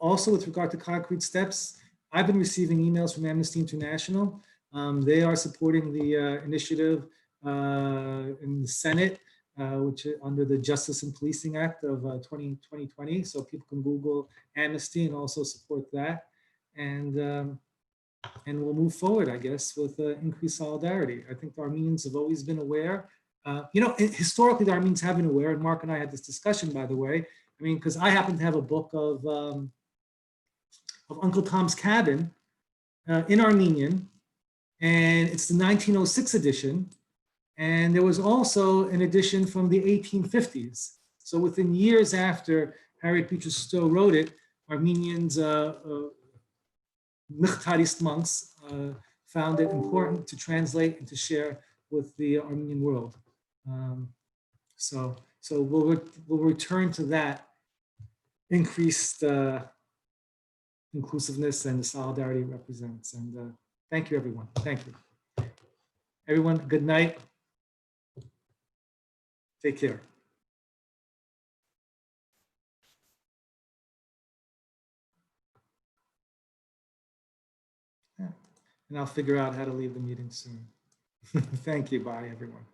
Also, with regard to concrete steps, I've been receiving emails from Amnesty International. They are supporting the initiative in the Senate, which is under the Justice and Policing Act of 2020. So people can Google Amnesty and also support that. And we'll move forward, I guess, with increased solidarity. I think the Armenians have always been aware. Historically, the Armenians have been aware, and Mark and I had this discussion, by the way. I mean, because I happen to have a book of Uncle Tom's Cabin in Armenian, and it's the 1906 edition. And there was also an edition from the 1850s. So within years after Harriet Beecher Stowe wrote it, Armenians, Mukhtarist monks, found it important to translate and to share with the Armenian world. So we'll return to that increased inclusiveness and the solidarity it represents. And thank you, everyone. Thank you. Everyone, good night. Take care. and I'll figure out how to leave the meeting soon. Thank you. Bye, everyone.